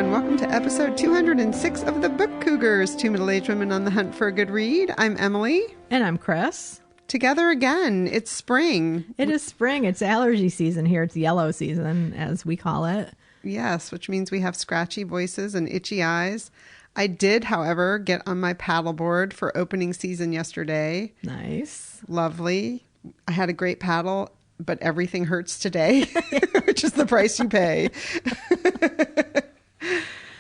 and welcome to episode 206 of the Book Cougars, two middle-aged women on the hunt for a good read. I'm Emily. And I'm Chris. Together again. It's spring. It is spring. It's allergy season here. It's yellow season, as we call it. Yes, which means we have scratchy voices and itchy eyes. I did, however, get on my paddleboard for opening season yesterday. Nice. Lovely. I had a great paddle, but everything hurts today, which is the price you pay.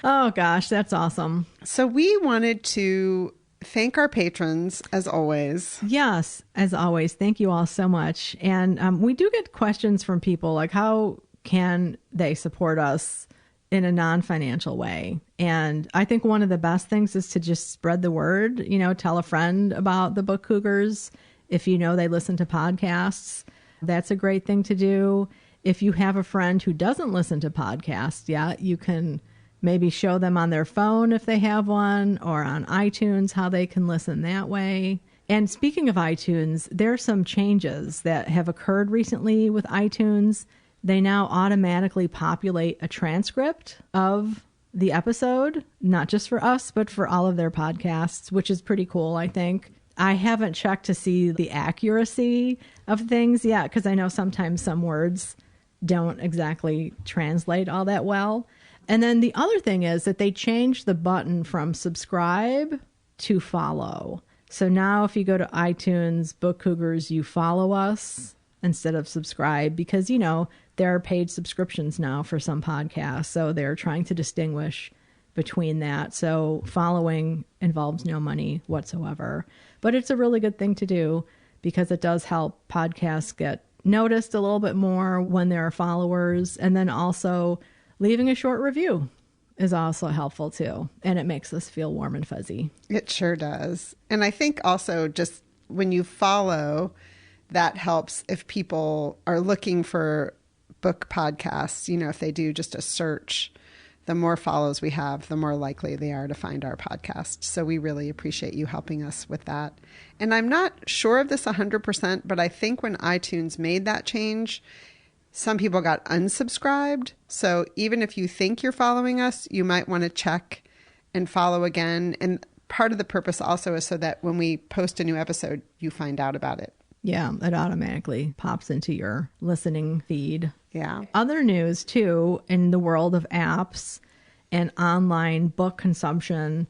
Oh, gosh, that's awesome. So we wanted to thank our patrons, as always. Yes, as always. Thank you all so much. And we do get questions from people like, how can they support us in a non-financial way? And I think one of the best things is to just spread the word, tell a friend about the Book Cougars. If you know they listen to podcasts, that's a great thing to do. If you have a friend who doesn't listen to podcasts yet, you can maybe show them on their phone if they have one, or on iTunes how they can listen that way. And speaking of iTunes, there are some changes that have occurred recently with iTunes. They now automatically populate a transcript of the episode, not just for us, but for all of their podcasts, which is pretty cool, I think. I haven't checked to see the accuracy of things yet, because I know sometimes some words don't exactly translate all that well. And then the other thing is that they changed the button from subscribe to follow. So now if you go to iTunes, Book Cougars, you follow us instead of subscribe, because, there are paid subscriptions now for some podcasts. So they're trying to distinguish between that. So following involves no money whatsoever. But it's a really good thing to do, because it does help podcasts get noticed a little bit more when there are followers. And then also leaving a short review is also helpful too. And it makes us feel warm and fuzzy. It sure does. And I think also just when you follow, that helps if people are looking for book podcasts. If they do just a search, the more follows we have, the more likely they are to find our podcast. So we really appreciate you helping us with that. And I'm not sure of this 100%, but I think when iTunes made that change, some people got unsubscribed. So even if you think you're following us, you might want to check and follow again. And part of the purpose also is so that when we post a new episode, you find out about it. Yeah, it automatically pops into your listening feed. Yeah. Other news, too, in the world of apps and online book consumption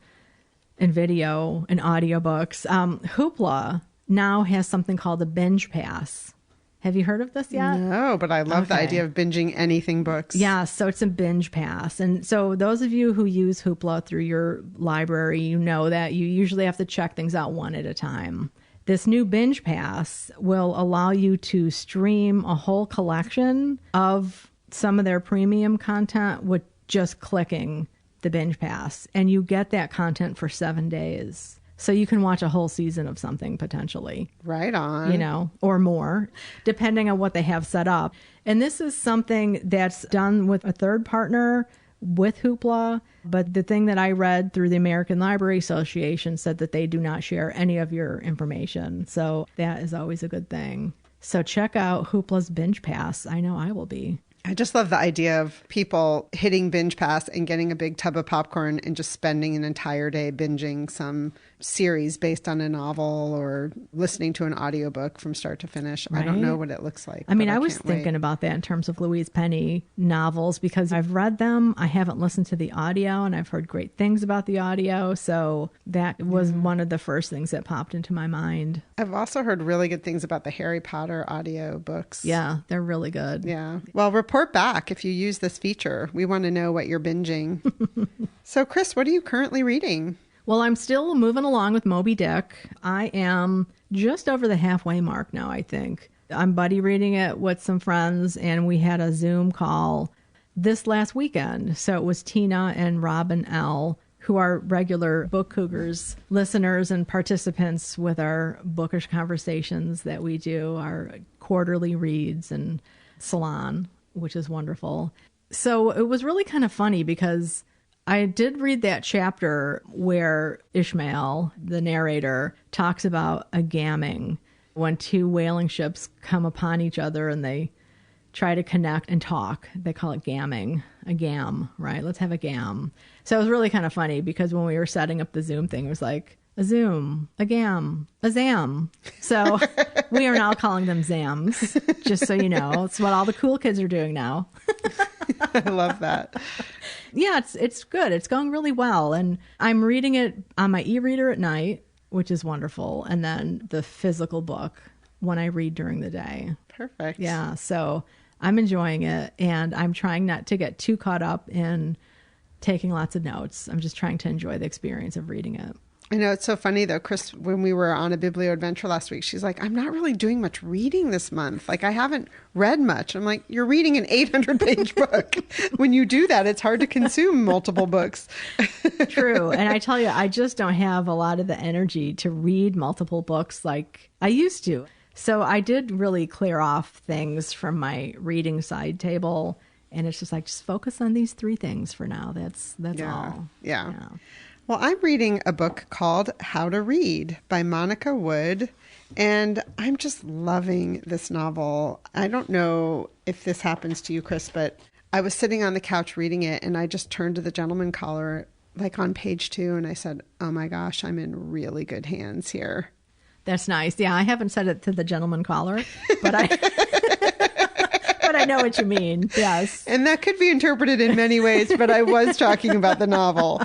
and video and audiobooks, Hoopla now has something called a binge pass. Have you heard of this yet? No, but I love the idea of binging anything books. Yeah, so it's a binge pass. And so those of you who use Hoopla through your library, you know that you usually have to check things out one at a time. This new binge pass will allow you to stream a whole collection of some of their premium content with just clicking the binge pass. And you get that content for 7 days. So you can watch a whole season of something potentially. Right on. Or more, depending on what they have set up. And this is something that's done with a third partner with Hoopla. But the thing that I read through the American Library Association said that they do not share any of your information. So that is always a good thing. So check out Hoopla's Binge Pass. I know I will be. I just love the idea of people hitting binge pass and getting a big tub of popcorn and just spending an entire day binging some series based on a novel or listening to an audiobook from start to finish. Right? I don't know what it looks like. I mean, I was thinking about that in terms of Louise Penny novels, because I've read them. I haven't listened to the audio, and I've heard great things about the audio. So that was one of the first things that popped into my mind. I've also heard really good things about the Harry Potter audio books. Yeah, they're really good. Yeah. Well, report back if you use this feature. We want to know what you're binging. So, Chris, what are you currently reading? Well, I'm still moving along with Moby Dick. I am just over the halfway mark now, I think. I'm buddy reading it with some friends, and we had a Zoom call this last weekend. So it was Tina and Robin L., who are regular Book Cougars listeners and participants with our bookish conversations that we do, our quarterly reads and salon, which is wonderful. So it was really kind of funny because I did read that chapter where Ishmael, the narrator, talks about a gamming when two whaling ships come upon each other and they try to connect and talk. They call it gamming, a gam, right? Let's have a gam. So it was really kind of funny because when we were setting up the Zoom thing, it was like a Zoom, a gam, a zam. So we are now calling them zams, just so you know. It's what all the cool kids are doing now. I love that. Yeah, it's good. It's going really well. And I'm reading it on my e-reader at night, which is wonderful. And then the physical book when I read during the day. Perfect. Yeah, so I'm enjoying it, and I'm trying not to get too caught up in taking lots of notes. I'm just trying to enjoy the experience of reading it. I know, it's so funny though, Chris, when we were on a Biblio adventure last week, she's like, I'm not really doing much reading this month. Like, I haven't read much. I'm like, you're reading an 800-page book. When you do that, it's hard to consume multiple books. True. And I tell you, I just don't have a lot of the energy to read multiple books like I used to. So I did really clear off things from my reading side table. And it's just like, just focus on these 3 things for now. That's all. Yeah. Well, I'm reading a book called How to Read by Monica Wood, and I'm just loving this novel. I don't know if this happens to you, Chris, but I was sitting on the couch reading it, and I just turned to the gentleman caller, like on page 2, and I said, oh my gosh, I'm in really good hands here. That's nice. Yeah, I haven't said it to the gentleman caller, but I... But I know what you mean. Yes. And that could be interpreted in many ways, but I was talking about the novel.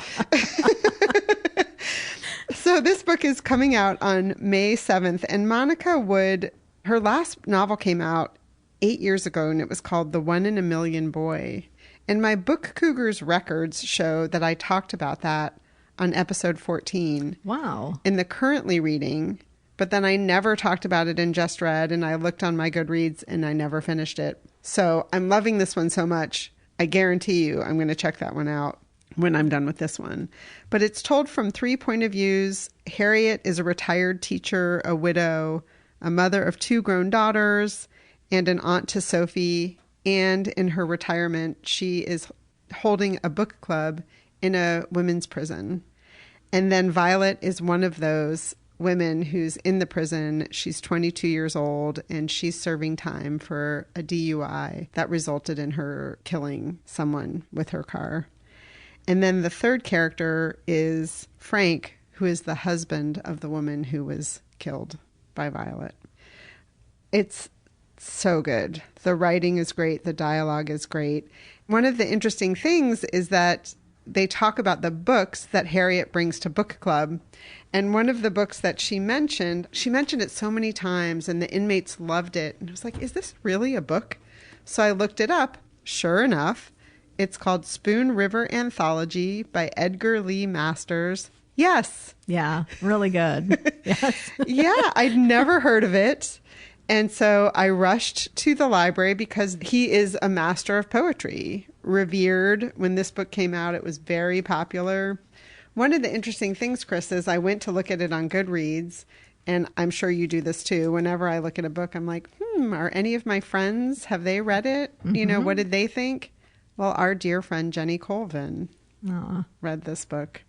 So this book is coming out on May 7th, and Monica Wood, her last novel came out 8 years ago, and it was called The 1 in a Million Boy. And my Book Cougars records show that I talked about that on episode 14. Wow. In the currently reading, but then I never talked about it in Just Read, and I looked on my Goodreads and I never finished it. So I'm loving this one so much. I guarantee you I'm going to check that one out when I'm done with this one. But it's told from 3 point of views. Harriet is a retired teacher, a widow, a mother of 2 grown daughters, and an aunt to Sophie. And in her retirement, she is holding a book club in a women's prison. And then Violet is one of those women who's in the prison. She's 22 years old, and she's serving time for a DUI that resulted in her killing someone with her car. And then the third character is Frank, who is the husband of the woman who was killed by Violet. It's so good. The writing is great. The dialogue is great. One of the interesting things is that they talk about the books that Harriet brings to book club. And one of the books that she mentioned it so many times, and the inmates loved it. And I was like, is this really a book? So I looked it up. Sure enough, it's called Spoon River Anthology by Edgar Lee Masters. Yes. Yeah, really good. Yes. Yeah, I'd never heard of it. And so I rushed to the library because he is a master of poetry, revered. When this book came out, it was very popular. One of the interesting things, Chris, is I went to look at it on Goodreads, and I'm sure you do this too. Whenever I look at a book, I'm like, are any of my friends, have they read it? Mm-hmm. You know, what did they think? Well, our dear friend Jenny Colvin read this book.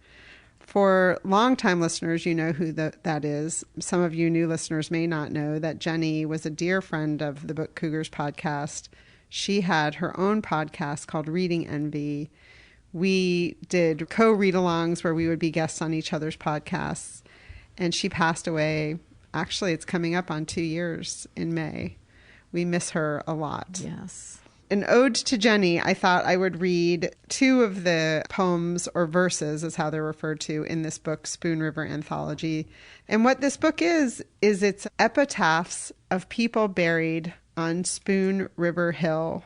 For longtime listeners, you know who that is. Some of you new listeners may not know that Jenny was a dear friend of the Book Cougars podcast. She had her own podcast called Reading Envy. We did co-read-alongs where we would be guests on each other's podcasts. And she passed away. Actually, it's coming up on 2 years in May. We miss her a lot. Yes. An ode to Jenny, I thought I would read 2 of the poems, or verses is how they're referred to in this book, Spoon River Anthology. And what this book is it's epitaphs of people buried on Spoon River Hill.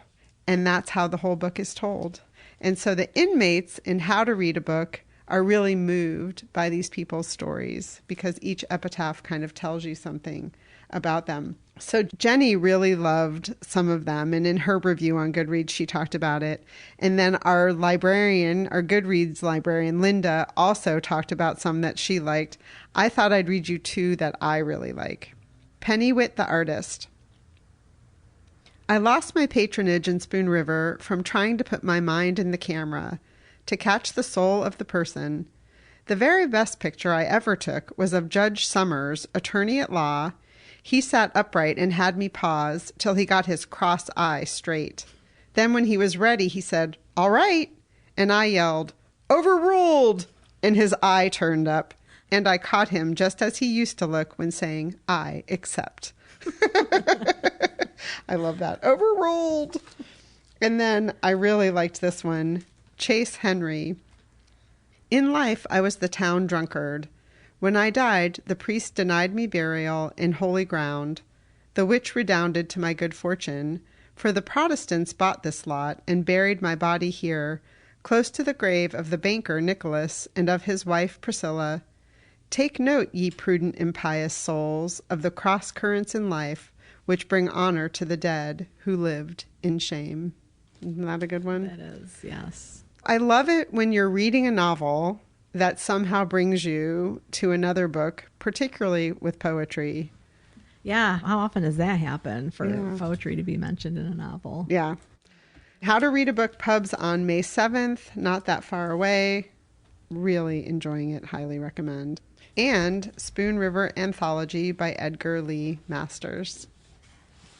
And that's how the whole book is told. And so the inmates in How to Read a Book are really moved by these people's stories because each epitaph kind of tells you something about them. So Jenny really loved some of them. And in her review on Goodreads, she talked about it. And then our librarian, our Goodreads librarian, Linda, also talked about some that she liked. I thought I'd read you 2 that I really like. Pennywit the Artist. I lost my patronage in Spoon River from trying to put my mind in the camera, to catch the soul of the person. The very best picture I ever took was of Judge Summers, attorney at law. He sat upright and had me pause till he got his cross eye straight. Then when he was ready, he said, "All right." And I yelled, "Overruled!" And his eye turned up. And I caught him just as he used to look when saying, "I accept." I love that. Overruled. And then I really liked this one. Chase Henry. In life, I was the town drunkard. When I died, the priest denied me burial in holy ground, the which redounded to my good fortune, for the Protestants bought this lot and buried my body here, close to the grave of the banker Nicholas and of his wife Priscilla. Take note, ye prudent impious souls, of the cross currents in life, which bring honor to the dead who lived in shame. Isn't that a good one? That is, yes. I love it when you're reading a novel that somehow brings you to another book, particularly with poetry. Yeah. How often does that happen for poetry to be mentioned in a novel? Yeah. How to Read a Book pubs on May 7th. Not that far away. Really enjoying it. Highly recommend. And Spoon River Anthology by Edgar Lee Masters.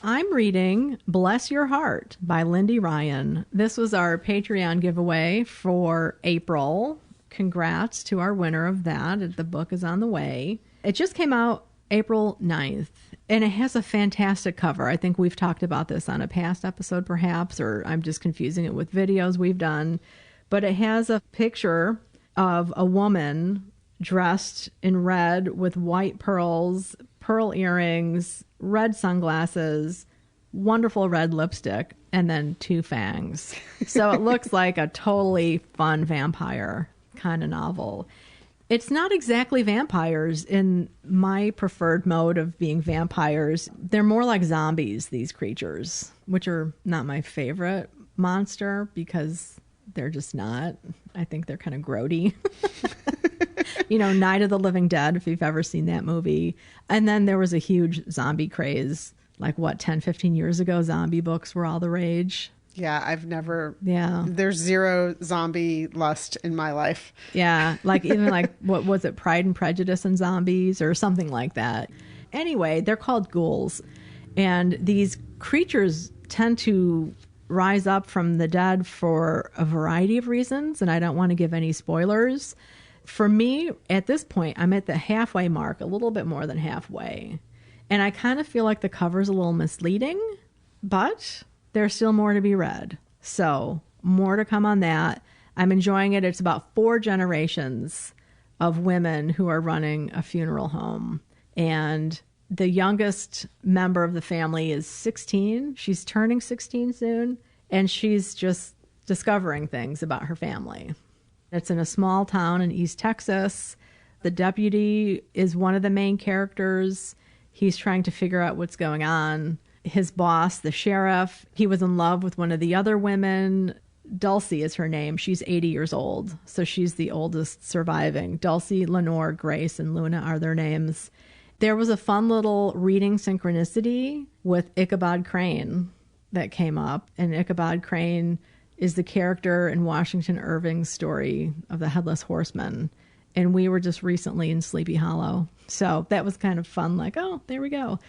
I'm reading Bless Your Heart by Lindy Ryan. This was our Patreon giveaway for April. Congrats to our winner of that. The book is on the way. It just came out April 9th, and it has a fantastic cover. I think we've talked about this on a past episode, perhaps, or I'm just confusing it with videos we've done. But it has a picture of a woman dressed in red with white pearls, pearl earrings, red sunglasses, wonderful red lipstick, and then two fangs. So it looks like a totally fun vampire kind of novel. It's not exactly vampires in my preferred mode of being vampires. They're more like zombies, these creatures, which are not my favorite monster because they're just not. I think they're kind of grody. Night of the Living Dead, if you've ever seen that movie. And then there was a huge zombie craze. 10, 15 years ago, zombie books were all the rage. Yeah, I've never... Yeah. There's zero zombie lust in my life. Yeah, what was it, Pride and Prejudice and Zombies or something like that. Anyway, they're called ghouls. And these creatures tend to rise up from the dead for a variety of reasons, and I don't want to give any spoilers. For me, at this point, I'm at the halfway mark, a little bit more than halfway. And I kind of feel like the cover's a little misleading, but there's still more to be read. So more to come on that. I'm enjoying it. It's about 4 generations of women who are running a funeral home. And the youngest member of the family is 16. She's turning 16 soon. And she's just discovering things about her family. It's in a small town in East Texas. The deputy is one of the main characters. He's trying to figure out what's going on. His boss, the sheriff, he was in love with one of the other women. Dulcie is her name. She's 80 years old, so she's the oldest surviving. Dulcie, Lenore, Grace, and Luna are their names. There was a fun little reading synchronicity with Ichabod Crane that came up, and Ichabod Crane is the character in Washington Irving's story of the Headless Horseman. And we were just recently in Sleepy Hollow. So that was kind of fun, oh, there we go.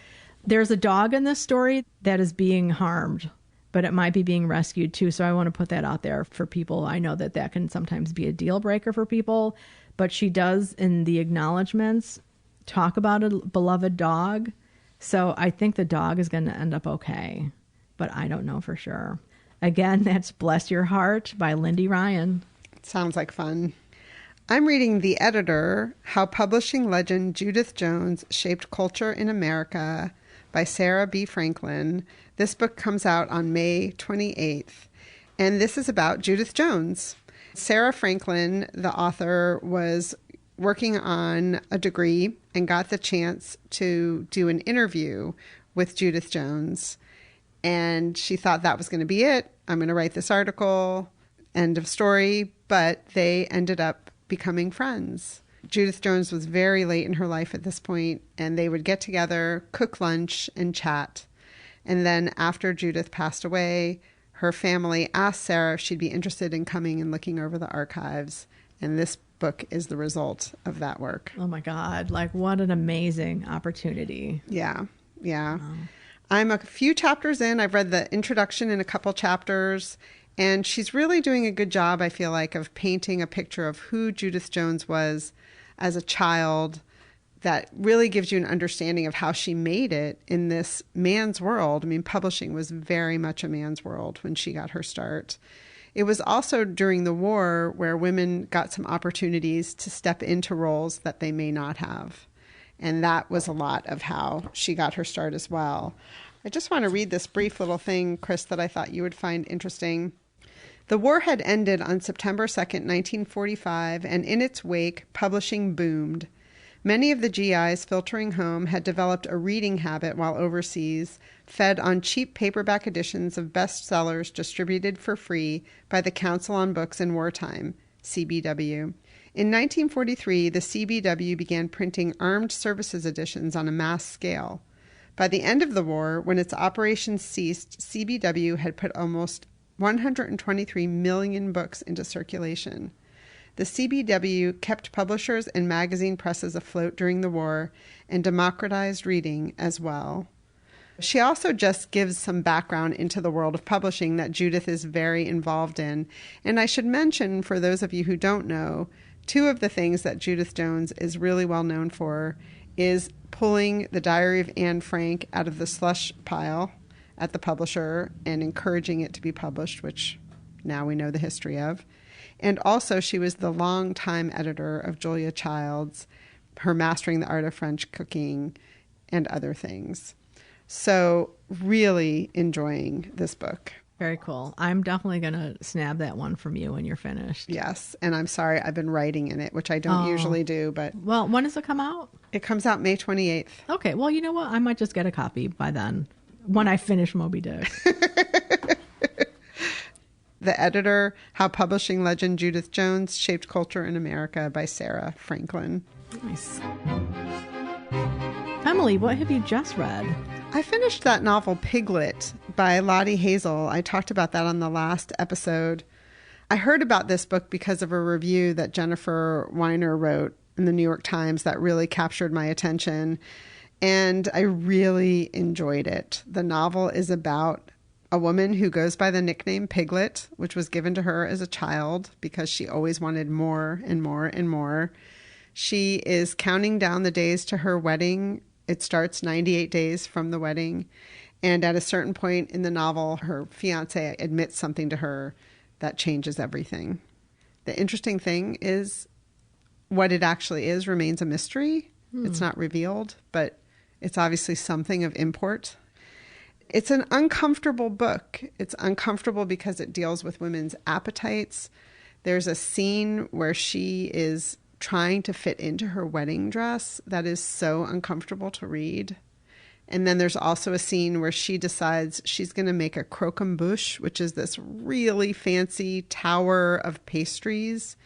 There's a dog in this story that is being harmed, but it might be being rescued too. So I want to put that out there for people. I know that can sometimes be a deal breaker for people, but she does in the acknowledgments talk about a beloved dog. So I think the dog is going to end up okay, but I don't know for sure. Again, that's Bless Your Heart by Lindy Ryan. Sounds like fun. I'm reading The Editor, How Publishing Legend Judith Jones Shaped Culture in America by Sara B. Franklin. This book comes out on May 28th, and this is about Judith Jones. Sara Franklin, the author, was working on a degree and got the chance to do an interview with Judith Jones. And she thought that was going to be it. I'm going to write this article, end of story. But they ended up becoming friends. Judith Jones was very late in her life at this point, and they would get together, cook lunch, and chat. And then after Judith passed away, her family asked Sara if she'd be interested in coming and looking over the archives. And this book is the result of that work. Oh my God. What an amazing opportunity. Yeah. Yeah. Wow. I'm a few chapters in. I've read the introduction in a couple chapters, and she's really doing a good job, I feel like, of painting a picture of who Judith Jones was as a child that really gives you an understanding of how she made it in this man's world. I mean, publishing was very much a man's world when she got her start. It was also during the war where women got some opportunities to step into roles that they may not have. And that was a lot of how she got her start as well. I just want to read this brief little thing, Chris, that I thought you would find interesting. The war had ended on September 2nd, 1945, and in its wake, publishing boomed. Many of the GIs filtering home had developed a reading habit while overseas, fed on cheap paperback editions of bestsellers distributed for free by the Council on Books in Wartime, CBW. In 1943, the CBW began printing armed services editions on a mass scale. By the end of the war, when its operations ceased, CBW had put almost 123 million books into circulation. The CBW kept publishers and magazine presses afloat during the war and democratized reading as well. She also just gives some background into the world of publishing that Judith is very involved in. And I should mention, for those of you who don't know, two of the things that Judith Jones is really well known for is pulling the Diary of Anne Frank out of the slush pile at the publisher and encouraging it to be published, which now we know the history of. And also, she was the longtime editor of Julia Child's, her Mastering the Art of French Cooking, and other things. So really enjoying this book. Very cool. I'm definitely going to snab that one from you when you're finished. Yes. And I'm sorry, I've been writing in it, which I don't usually do, but... Well, when does it come out? It comes out May 28th. Okay. Well, you know what? I might just get a copy by then when I finish Moby Dick. The editor, How Publishing Legend Judith Jones Shaped Culture in America by Sarah Franklin. Nice. Emily, what have you just read? I finished that novel Piglet by Lottie Hazell. I talked about that on the last episode. I heard about this book because of a review that Jennifer Weiner wrote in the New York Times that really captured my attention, and I really enjoyed it. The novel is about a woman who goes by the nickname Piglet, which was given to her as a child because she always wanted more and more and more. She is counting down the days to her wedding. It starts 98 days from the wedding. And at a certain point in the novel, her fiancé admits something to her that changes everything. The interesting thing is what it actually is remains a mystery. It's not revealed, but it's obviously something of import. It's an uncomfortable book. It's uncomfortable because it deals with women's appetites. There's a scene where she is trying to fit into her wedding dress that is so uncomfortable to read. And then there's also a scene where she decides she's going to make a croquembouche, which is this really fancy tower of pastries.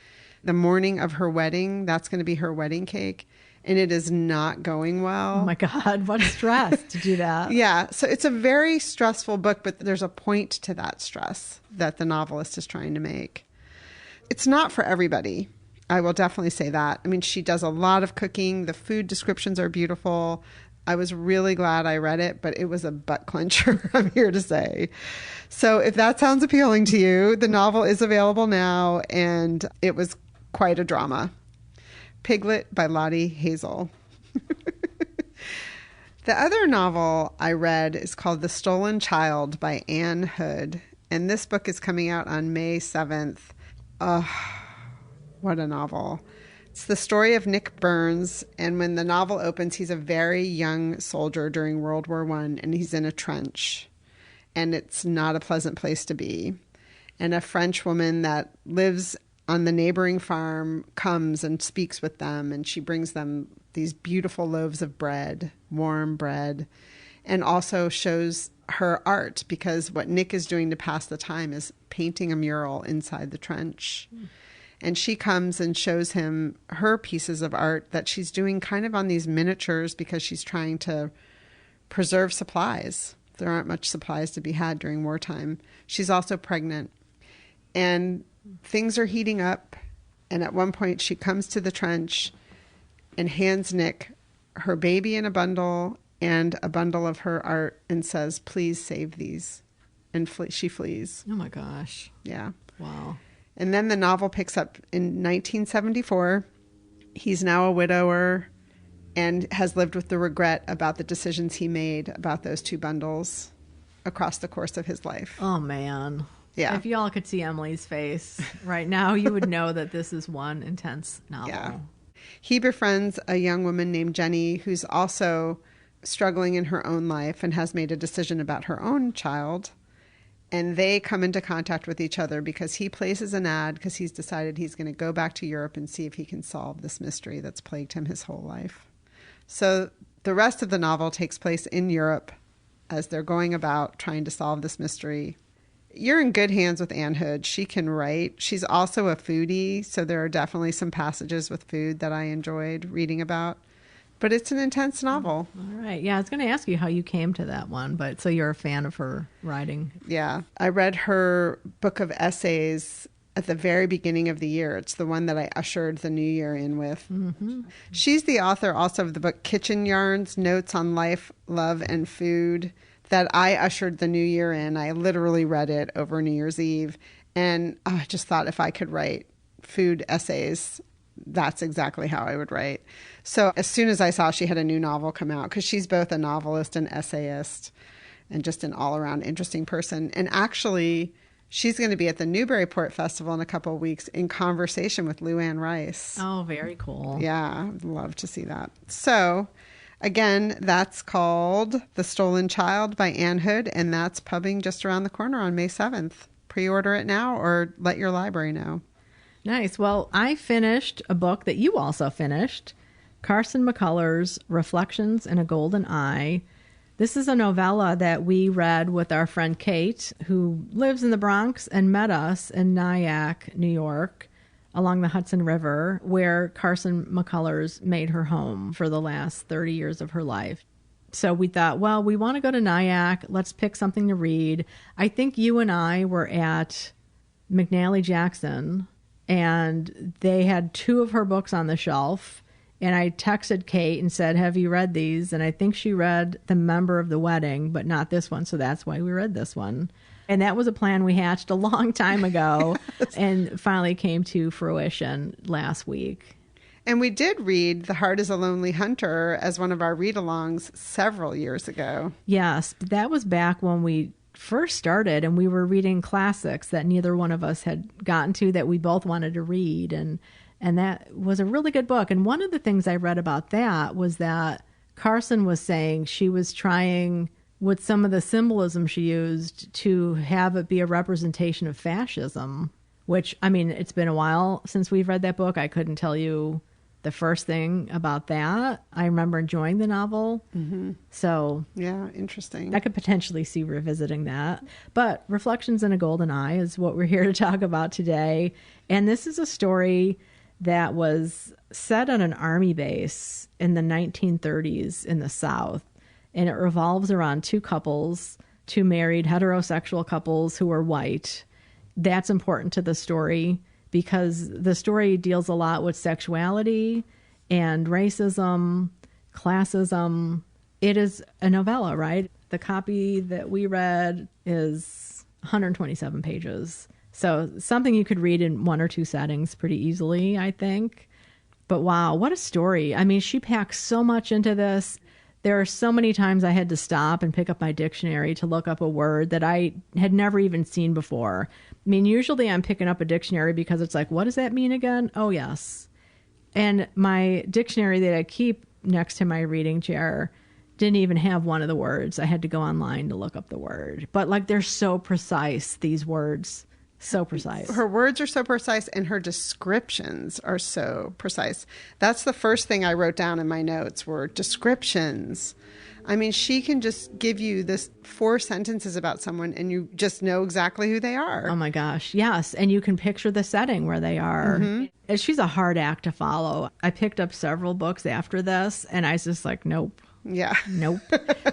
The morning of her wedding, that's going to be her wedding cake. And it is not going well. Oh my God, what stress to do that. Yeah, so it's a very stressful book, but there's a point to that stress that the novelist is trying to make. It's not for everybody. I will definitely say that. I mean, she does a lot of cooking. The food descriptions are beautiful. I was really glad I read it, but it was a butt clencher, I'm here to say. So if that sounds appealing to you, the novel is available now, and it was quite a drama. Piglet by Lottie Hazell. The other novel I read is called The Stolen Child by Anne Hood, and this book is coming out on May 7th. What a novel. It's the story of Nick Burns, and when the novel opens, he's a very young soldier during World War I, and he's in a trench, and it's not a pleasant place to be. And a French woman that lives on the neighboring farm comes and speaks with them, and she brings them these beautiful loaves of bread, warm bread, and also shows her art, because what Nick is doing to pass the time is painting a mural inside the trench. And she comes and shows him her pieces of art that she's doing kind of on these miniatures because she's trying to preserve supplies. There aren't much supplies to be had during wartime. She's also pregnant. And things are heating up. And at one point she comes to the trench and hands Nick her baby in a bundle and a bundle of her art and says, "Please save these." And she flees. Oh my gosh. Yeah. Wow. And then the novel picks up in 1974. He's now a widower and has lived with the regret about the decisions he made about those two bundles across the course of his life. Oh, man. Yeah. If y'all could see Emily's face right now, you would know that this is one intense novel. Yeah. He befriends a young woman named Jenny who's also struggling in her own life and has made a decision about her own child. And they come into contact with each other because he places an ad because he's decided he's going to go back to Europe and see if he can solve this mystery that's plagued him his whole life. So the rest of the novel takes place in Europe as they're going about trying to solve this mystery. You're in good hands with Anne Hood. She can write. She's also a foodie, so there are definitely some passages with food that I enjoyed reading about. But it's an intense novel. All right. Yeah, I was going to ask you how you came to that one, but so you're a fan of her writing. Yeah. I read her book of essays at the very beginning of the year. It's the one that I ushered the new year in with. Mm-hmm. She's the author also of the book Kitchen Yarns, Notes on Life, Love, and Food that I ushered the new year in. I literally read it over New Year's Eve. And I just thought if I could write food essays, that's exactly how I would write. So as soon as I saw she had a new novel come out, because she's both a novelist and essayist and just an all-around interesting person. And actually, she's going to be at the Newburyport Festival in a couple of weeks in conversation with Lou Anne Rice. Oh, very cool. Yeah, I'd love to see that. So again, that's called The Stolen Child by Anne Hood, and that's pubbing just around the corner on May 7th. Pre-order it now or let your library know. Nice. Well, I finished a book that you also finished, Carson McCullers' Reflections in a Golden Eye. This is a novella that we read with our friend Kate, who lives in the Bronx and met us in Nyack, New York, along the Hudson River, where Carson McCullers made her home for the last 30 years of her life. So we thought, well, we want to go to Nyack. Let's pick something to read. I think you and I were at McNally Jackson, and they had two of her books on the shelf. And I texted Kate and said, have you read these? And I think she read The Member of the Wedding, but not this one. So that's why we read this one. And that was a plan we hatched a long time ago and finally came to fruition last week. And we did read The Heart is a Lonely Hunter as one of our read-alongs several years ago. Yes, but that was back when we first started and we were reading classics that neither one of us had gotten to that we both wanted to read. And that was a really good book. And one of the things I read about that was that Carson was saying she was trying with some of the symbolism she used to have it be a representation of fascism, which, I mean, it's been a while since we've read that book. I couldn't tell you the first thing about that. I remember enjoying the novel. Mm-hmm. So yeah, interesting. I could potentially see revisiting that. But Reflections in a Golden Eye is what we're here to talk about today. And this is a story that was set on an army base in the 1930s in the South. And it revolves around two couples, two married heterosexual couples who are white. That's important to the story because the story deals a lot with sexuality and racism, classism. It is a novella, right? The copy that we read is 127 pages. So something you could read in one or two settings pretty easily, I think. But wow, what a story. I mean, she packs so much into this. There are so many times I had to stop and pick up my dictionary to look up a word that I had never even seen before. I mean, usually I'm picking up a dictionary because it's like, what does that mean again? Oh, yes. And my dictionary that I keep next to my reading chair didn't even have one of the words. I had to go online to look up the word. But like, they're so precise, these words. So precise. Her words are so precise and her descriptions are so precise. That's the first thing I wrote down in my notes were descriptions. I mean, she can just give you this 4 sentences about someone and you just know exactly who they are. Oh my gosh. Yes. And you can picture the setting where they are. Mm-hmm. And she's a hard act to follow. I picked up several books after this and I was just like, nope. Yeah. Nope.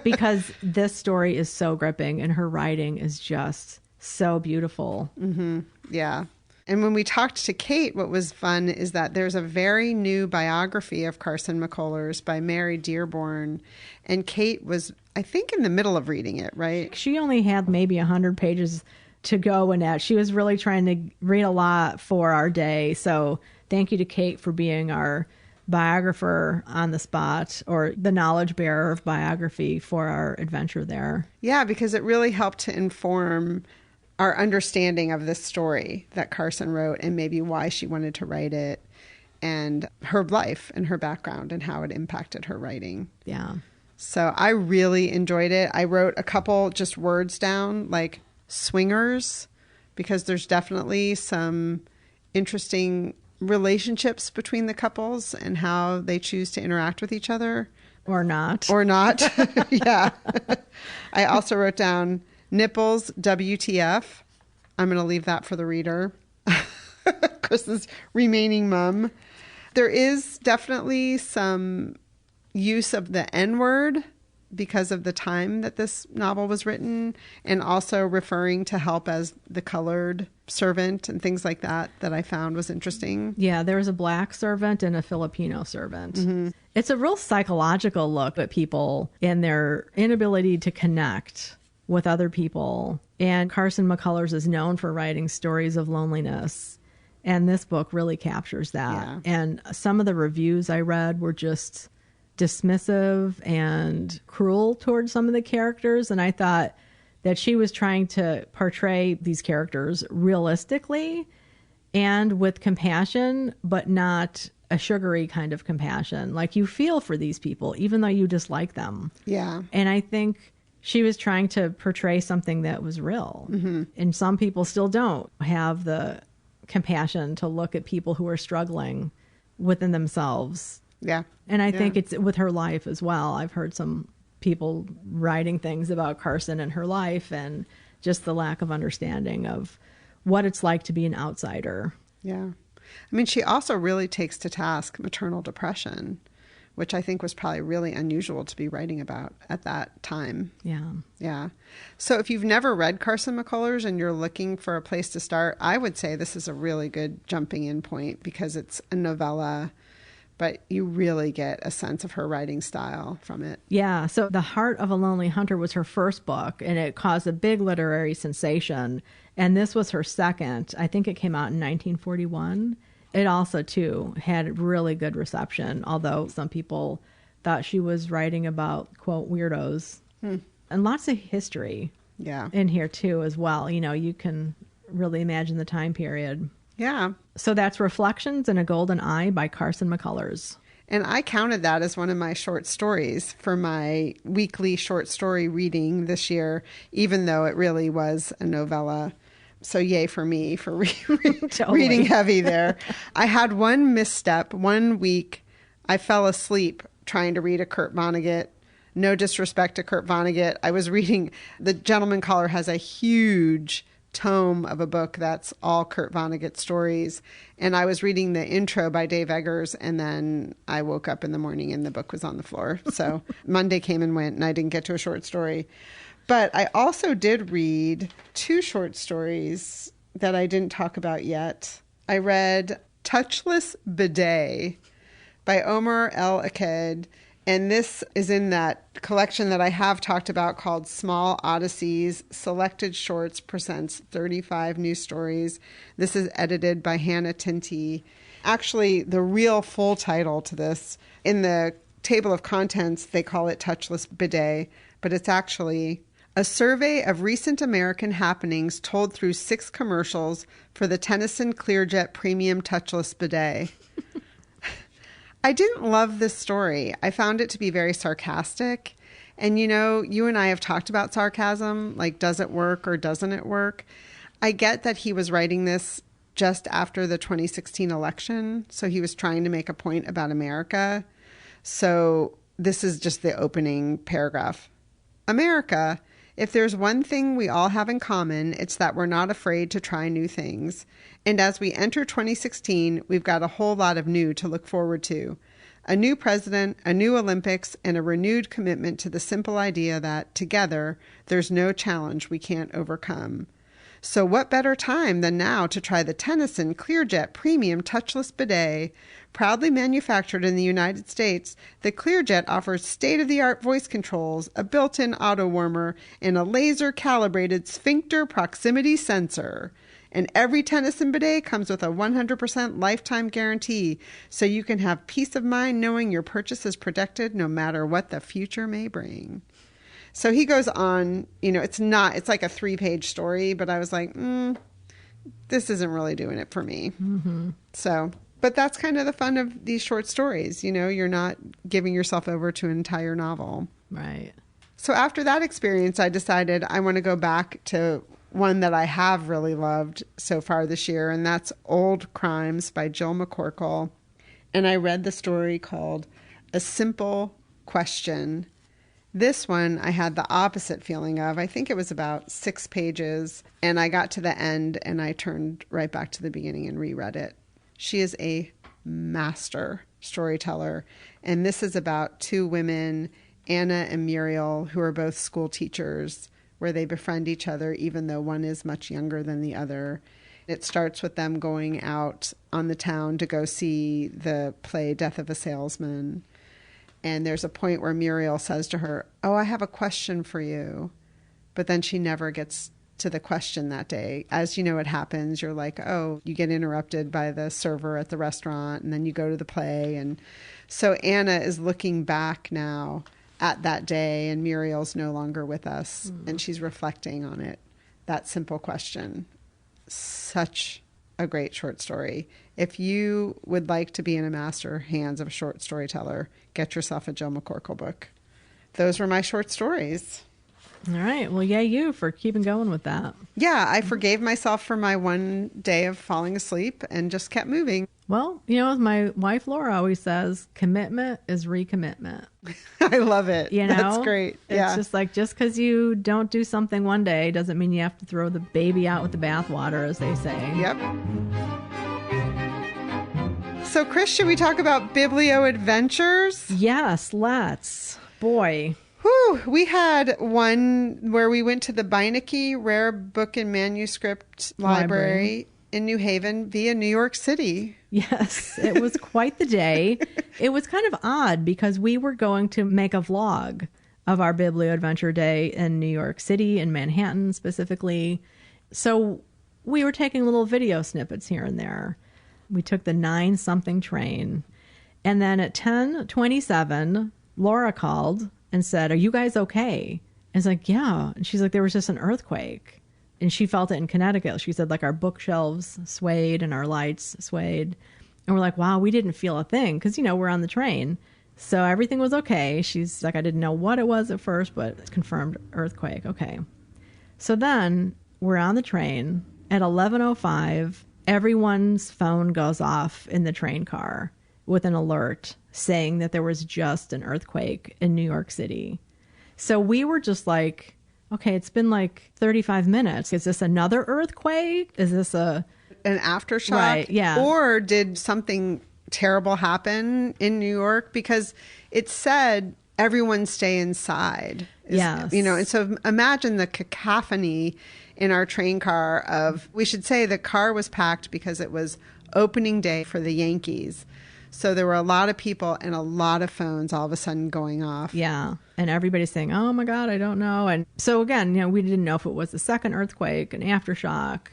Because this story is so gripping and her writing is just so beautiful. Mm-hmm. Yeah. And when we talked to Kate, what was fun is that there's a very new biography of Carson McCullers by Mary Dearborn. And Kate was, I think, in the middle of reading it, right? She only had maybe 100 pages to go in that. She was really trying to read a lot for our day. So thank you to Kate for being our biographer on the spot, or the knowledge bearer of biography for our adventure there. Yeah, because it really helped to inform our understanding of this story that Carson wrote and maybe why she wanted to write it and her life and her background and how it impacted her writing. Yeah. So I really enjoyed it. I wrote a couple just words down, like swingers, because there's definitely some interesting relationships between the couples and how they choose to interact with each other. Or not. Or not. Yeah. I also wrote down nipples, WTF. I'm going to leave that for the reader. Chris's remaining mum. There is definitely some use of the N-word because of the time that this novel was written, and also referring to help as the colored servant and things like that I found was interesting. Yeah, there was a black servant and a Filipino servant. Mm-hmm. It's a real psychological look at people and their inability to connect with other people. And Carson McCullers is known for writing stories of loneliness. And this book really captures that. Yeah. And some of the reviews I read were just dismissive and cruel towards some of the characters. And I thought that she was trying to portray these characters realistically and with compassion, but not a sugary kind of compassion. Like, you feel for these people, even though you dislike them. Yeah. And I think she was trying to portray something that was real. Mm-hmm. And some people still don't have the compassion to look at people who are struggling within themselves. Yeah. And I think it's with her life as well. I've heard some people writing things about Carson and her life and just the lack of understanding of what it's like to be an outsider. Yeah. I mean, she also really takes to task maternal depression, which I think was probably really unusual to be writing about at that time. Yeah. Yeah. So if you've never read Carson McCullers and you're looking for a place to start, I would say this is a really good jumping in point because it's a novella, but you really get a sense of her writing style from it. Yeah. So The Heart of a Lonely Hunter was her first book, and it caused a big literary sensation. And this was her second. I think it came out in 1941. It also, too, had really good reception, although some people thought she was writing about, quote, weirdos. And lots of history in here, too, as well. You know, you can really imagine the time period. Yeah. So that's Reflections in a Golden Eye by Carson McCullers. And I counted that as one of my short stories for my weekly short story reading this year, even though it really was a novella. So yay for me for reading heavy there. I had one misstep. One week I fell asleep trying to read a Kurt Vonnegut. No disrespect to Kurt Vonnegut. I was reading, The Gentleman Caller has a huge tome of a book that's all Kurt Vonnegut stories. And I was reading the intro by Dave Eggers, and then I woke up in the morning and the book was on the floor. So Monday came and went and I didn't get to a short story. But I also did read two short stories that I didn't talk about yet. I read Touchless Bidet by Omar El Akkad. And this is in that collection that I have talked about called Small Odysseys, Selected Shorts Presents 35 New Stories. This is edited by Hannah Tinti. Actually, the real full title to this, in the table of contents, they call it Touchless Bidet, but it's actually a survey of recent American happenings told through 6 commercials for the Tennyson Clearjet Premium Touchless Bidet. I didn't love this story. I found it to be very sarcastic. And, you know, you and I have talked about sarcasm, like, does it work or doesn't it work? I get that he was writing this just after the 2016 election, so he was trying to make a point about America. So this is just the opening paragraph. America, if there's one thing we all have in common, it's that we're not afraid to try new things. And as we enter 2016, we've got a whole lot of new to look forward to. A new president, a new Olympics, and a renewed commitment to the simple idea that, together, there's no challenge we can't overcome. So what better time than now to try the Tennyson Clearjet Premium Touchless Bidet? Proudly manufactured in the United States, the Clearjet offers state-of-the-art voice controls, a built-in auto warmer, and a laser-calibrated sphincter proximity sensor. And every Tennyson bidet comes with a 100% lifetime guarantee, so you can have peace of mind knowing your purchase is protected no matter what the future may bring. So he goes on, it's like a 3-page story, but I was like, this isn't really doing it for me. Mm-hmm. So, but that's kind of the fun of these short stories. You're not giving yourself over to an entire novel. Right. So after that experience, I decided I want to go back to one that I have really loved so far this year, and that's Old Crimes by Jill McCorkle. And I read the story called A Simple Question. This one I had the opposite feeling of. I think it was about 6 pages, and I got to the end and I turned right back to the beginning and reread it. She is a master storyteller, and this is about 2 women, Anna and Muriel, who are both school teachers, where they befriend each other even though one is much younger than the other. It starts with them going out on the town to go see the play Death of a Salesman. And there's a point where Muriel says to her, "Oh, I have a question for you." But then she never gets to the question that day. As you know, it happens. You're like, oh, you get interrupted by the server at the restaurant, and then you go to the play. And so Anna is looking back now at that day, and Muriel's no longer with us, and she's reflecting on it. That simple question. Such a great short story. If you would like to be in a master hands of a short storyteller, get yourself a Jill McCorkle book. Those were my short stories. All right. Well, yay you for keeping going with that. Yeah, I forgave myself for my one day of falling asleep and just kept moving. Well, as my wife Laura always says, commitment is recommitment. I love it. That's great. It's just like, just because you don't do something one day doesn't mean you have to throw the baby out with the bathwater, as they say. Yep. So, Chris, should we talk about Biblio Adventures? Yes, let's. Boy. Whew, we had one where we went to the Beinecke Rare Book and Manuscript Library in New Haven via New York City. Yes, it was quite the day. It was kind of odd because we were going to make a vlog of our Biblio Adventure Day in New York City, in Manhattan specifically. So we were taking little video snippets here and there. We took the 9-something train. And then at 10:27, Laura called and said, "Are you guys okay?" And it's like, yeah. And she's like, there was just an earthquake. And she felt it in Connecticut. She said, like, our bookshelves swayed and our lights swayed. And we're like, wow, we didn't feel a thing because, we're on the train. So everything was okay. She's like, I didn't know what it was at first, but it's confirmed earthquake. Okay. So then we're on the train at 11:05. Everyone's phone goes off in the train car with an alert saying that there was just an earthquake in New York City. So we were just like, okay, it's been like 35 minutes. Is this another earthquake? Is this an aftershock? Right, yeah. Or did something terrible happen in New York? Because it said everyone stay inside. Yes. And so imagine the cacophony in our train car of, we should say the car was packed because it was opening day for the Yankees. So there were a lot of people and a lot of phones all of a sudden going off. Yeah. And everybody's saying, oh my God, I don't know. And so again, we didn't know if it was a second earthquake, an aftershock,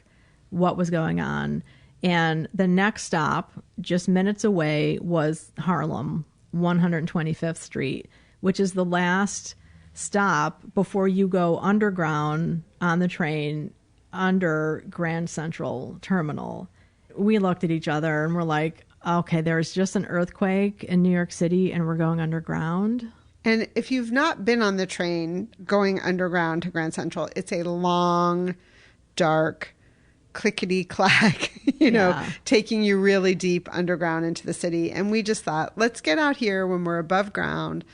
what was going on. And the next stop, just minutes away, was Harlem, 125th Street, which is the last stop before you go underground on the train under Grand Central Terminal. We looked at each other and we're like, okay, there's just an earthquake in New York City and we're going underground. And if you've not been on the train going underground to Grand Central, it's a long, dark, clickety-clack, taking you really deep underground into the city. And we just thought, let's get out here when we're above ground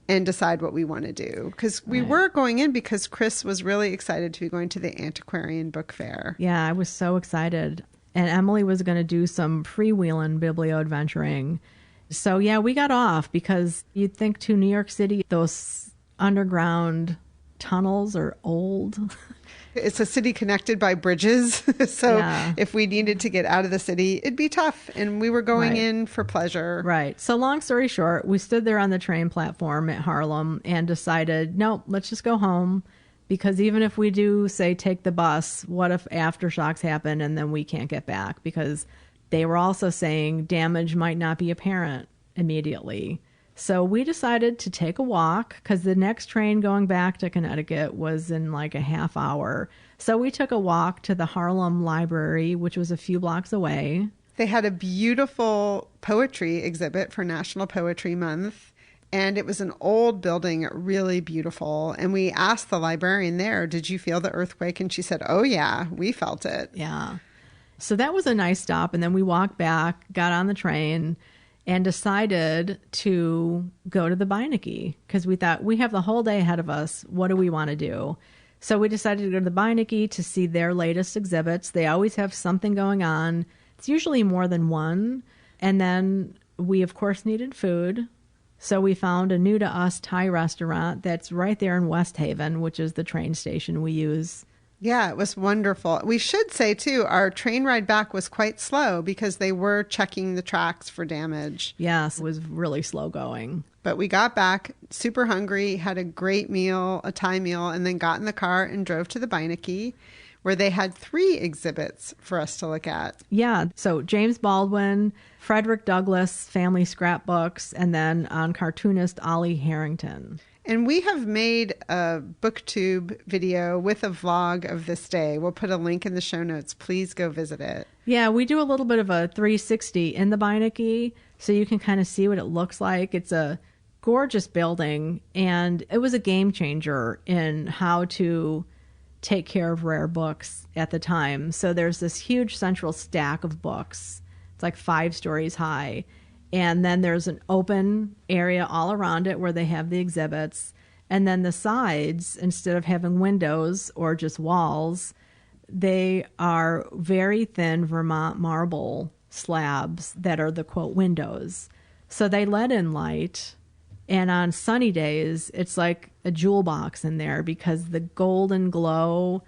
and decide what we want to do. Because we were going in because Chris was really excited to be going to the Antiquarian Book Fair. Yeah, I was so excited. And Emily was going to do some freewheeling biblio adventuring. So, yeah, we got off because you'd think to New York City, those underground tunnels are old. It's a city connected by bridges. So if we needed to get out of the city, it'd be tough. And we were going in for pleasure. Right. So long story short, we stood there on the train platform at Harlem and decided, no, let's just go home. Because even if we do, say, take the bus, what if aftershocks happen and then we can't get back? Because they were also saying damage might not be apparent immediately. So we decided to take a walk because the next train going back to Connecticut was in like a half hour. So we took a walk to the Harlem Library, which was a few blocks away. They had a beautiful poetry exhibit for National Poetry Month. And it was an old building, really beautiful. And we asked the librarian there, did you feel the earthquake? And she said, oh, yeah, we felt it. Yeah. So that was a nice stop. And then we walked back, got on the train, and decided to go to the Beinecke because we thought we have the whole day ahead of us. What do we want to do? So we decided to go to the Beinecke to see their latest exhibits. They always have something going on. It's usually more than one. And then we, of course, needed food. So we found a new to us Thai restaurant that's right there in West Haven, which is the train station we use. Yeah, it was wonderful. We should say, too, our train ride back was quite slow because they were checking the tracks for damage. Yes, it was really slow going. But we got back super hungry, had a great meal, a Thai meal, and then got in the car and drove to the Beinecke, where they had 3 exhibits for us to look at. Yeah, so James Baldwin, Frederick Douglass family scrapbooks, and then on cartoonist Ollie Harrington. And we have made a BookTube video with a vlog of this day. We'll put a link in the show notes. Please go visit it. Yeah, we do a little bit of a 360 in the Beinecke, so you can kind of see what it looks like. It's a gorgeous building, and it was a game changer in how to take care of rare books at the time. So there's this huge central stack of books. It's like 5 stories high. And then there's an open area all around it where they have the exhibits. And then the sides, instead of having windows or just walls, they are very thin Vermont marble slabs that are the, quote, windows. So they let in light. And on sunny days, it's like a jewel box in there because the golden glow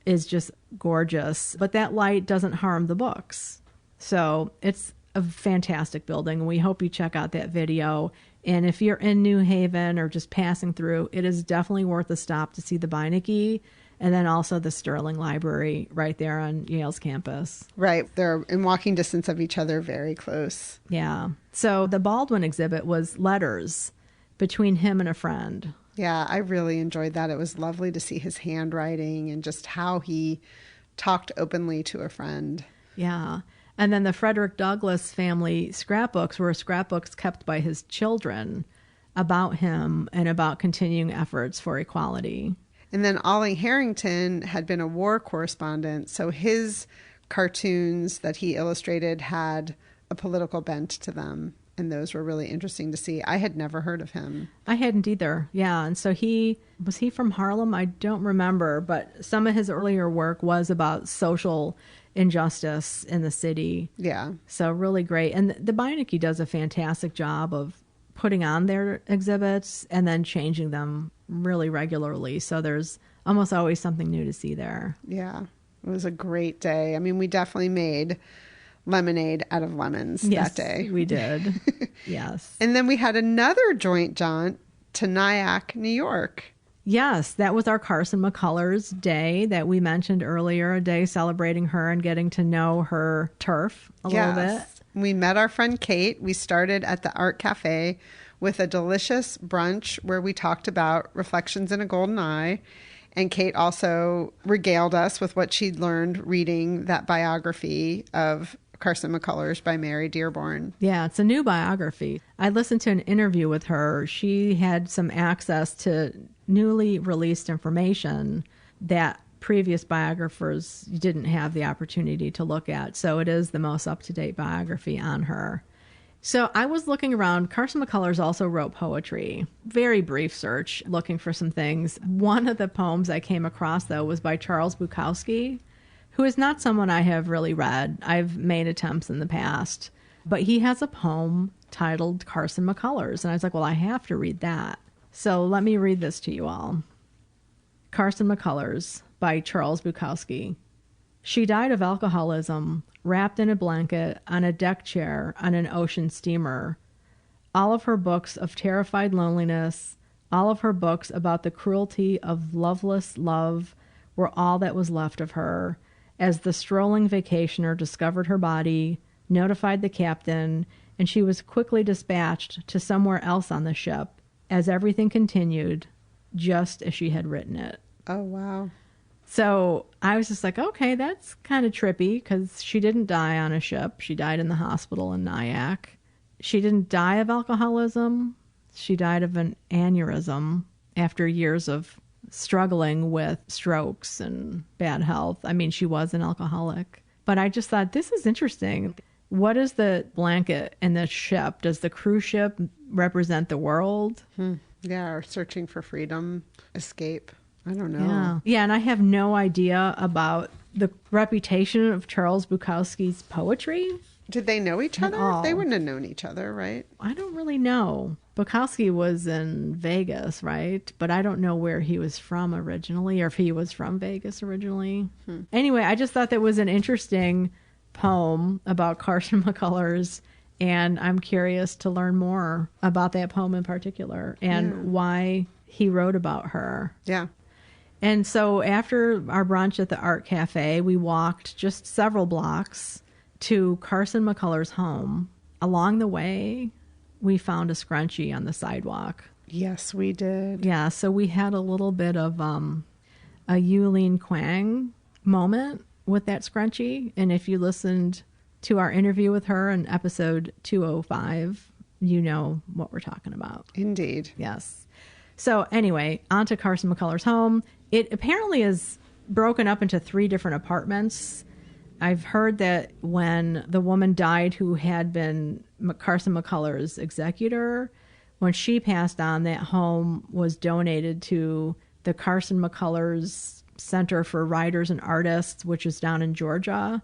is just gorgeous. But that light doesn't harm the books. So it's a fantastic building. We hope you check out that video. And if you're in New Haven or just passing through, it is definitely worth a stop to see the Beinecke and then also the Sterling Library right there on Yale's campus. Right. They're in walking distance of each other, very close. Yeah. So the Baldwin exhibit was letters between him and a friend. Yeah, I really enjoyed that. It was lovely to see his handwriting and just how he talked openly to a friend. Yeah. And then the Frederick Douglass family scrapbooks were scrapbooks kept by his children about him and about continuing efforts for equality. And then Ollie Harrington had been a war correspondent, so his cartoons that he illustrated had a political bent to them. And those were really interesting to see. I had never heard of him. I hadn't either. Yeah. And so was he from Harlem? I don't remember, but some of his earlier work was about social injustice in the city. Yeah. So really great. And the Beinecke does a fantastic job of putting on their exhibits and then changing them really regularly. So there's almost always something new to see there. Yeah. It was a great day. I mean, we definitely made lemonade out of lemons that day. We did. Yes. And then we had another joint jaunt to Nyack, New York. Yes, that was our Carson McCullers day that we mentioned earlier, a day celebrating her and getting to know her turf a little bit. We met our friend Kate. We started at the Art Cafe with a delicious brunch where we talked about Reflections in a Golden Eye. And Kate also regaled us with what she'd learned reading that biography of Carson McCullers by Mary Dearborn. Yeah, it's a new biography. I listened to an interview with her. She had some access to newly released information that previous biographers didn't have the opportunity to look at. So it is the most up-to-date biography on her. So I was looking around. Carson McCullers also wrote poetry. Very brief search, looking for some things. One of the poems I came across, though, was by Charles Bukowski, who is not someone I have really read. I've made attempts in the past. But he has a poem titled Carson McCullers. And I was like, well, I have to read that. So let me read this to you all. Carson McCullers by Charles Bukowski. She died of alcoholism, wrapped in a blanket on a deck chair on an ocean steamer. All of her books of terrified loneliness, all of her books about the cruelty of loveless love were all that was left of her, as the strolling vacationer discovered her body, notified the captain, and she was quickly dispatched to somewhere else on the ship, as everything continued, just as she had written it. Oh, wow. So I was just like, okay, that's kind of trippy, because she didn't die on a ship. She died in the hospital in Nyack. She didn't die of alcoholism. She died of an aneurysm after years of struggling with strokes and bad health. I mean, she was an alcoholic. But I just thought, this is interesting. What is the blanket in the ship? Does the cruise ship represent the world? Yeah, or searching for freedom, escape. I don't know. Yeah, and I have no idea about the reputation of Charles Bukowski's poetry. Did they know each other? all. They wouldn't have known each other, right? I don't really know. Bukowski was in Vegas, right? But I don't know where he was from originally, or if he was from Vegas originally. Anyway, I just thought that was an interesting poem about Carson McCullers, and I'm curious to learn more about that poem in particular and why he wrote about her. Yeah. And so after our brunch at the Art Cafe, we walked just several blocks to Carson McCullers' home. Along the way, we found a scrunchie on the sidewalk. Yes, we did. Yeah, so we had a little bit of a Yulene Quang moment with that scrunchie. And if you listened to our interview with her in episode 205, you know what we're talking about. Indeed. Yes. So anyway, on to Carson McCullers' home. It apparently is broken up into 3 different apartments. I've heard that when the woman died who had been Carson McCullers' executor, when she passed on, that home was donated to the Carson McCullers Center for Writers and Artists, which is down in Georgia.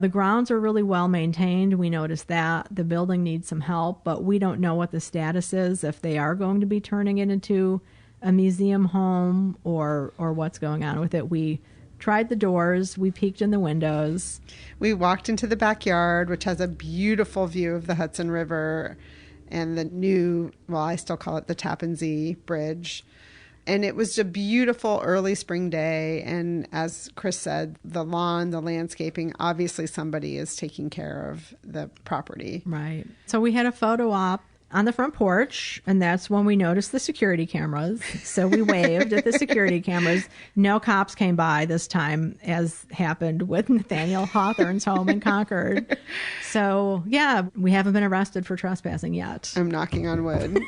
The grounds are really well maintained. We noticed that. The building needs some help, but we don't know what the status is, if they are going to be turning it into a museum home or what's going on with it. We tried the doors. We peeked in the windows. We walked into the backyard, which has a beautiful view of the Hudson River and the new, well, I still call it the Tappan Zee Bridge. And it was a beautiful early spring day. And as Chris said, the lawn, the landscaping, obviously somebody is taking care of the property. Right. So we had a photo op on the front porch, and that's when we noticed the security cameras. So we waved at the security cameras. No cops came by this time, as happened with Nathaniel Hawthorne's home in Concord. So, yeah, we haven't been arrested for trespassing yet. I'm knocking on wood.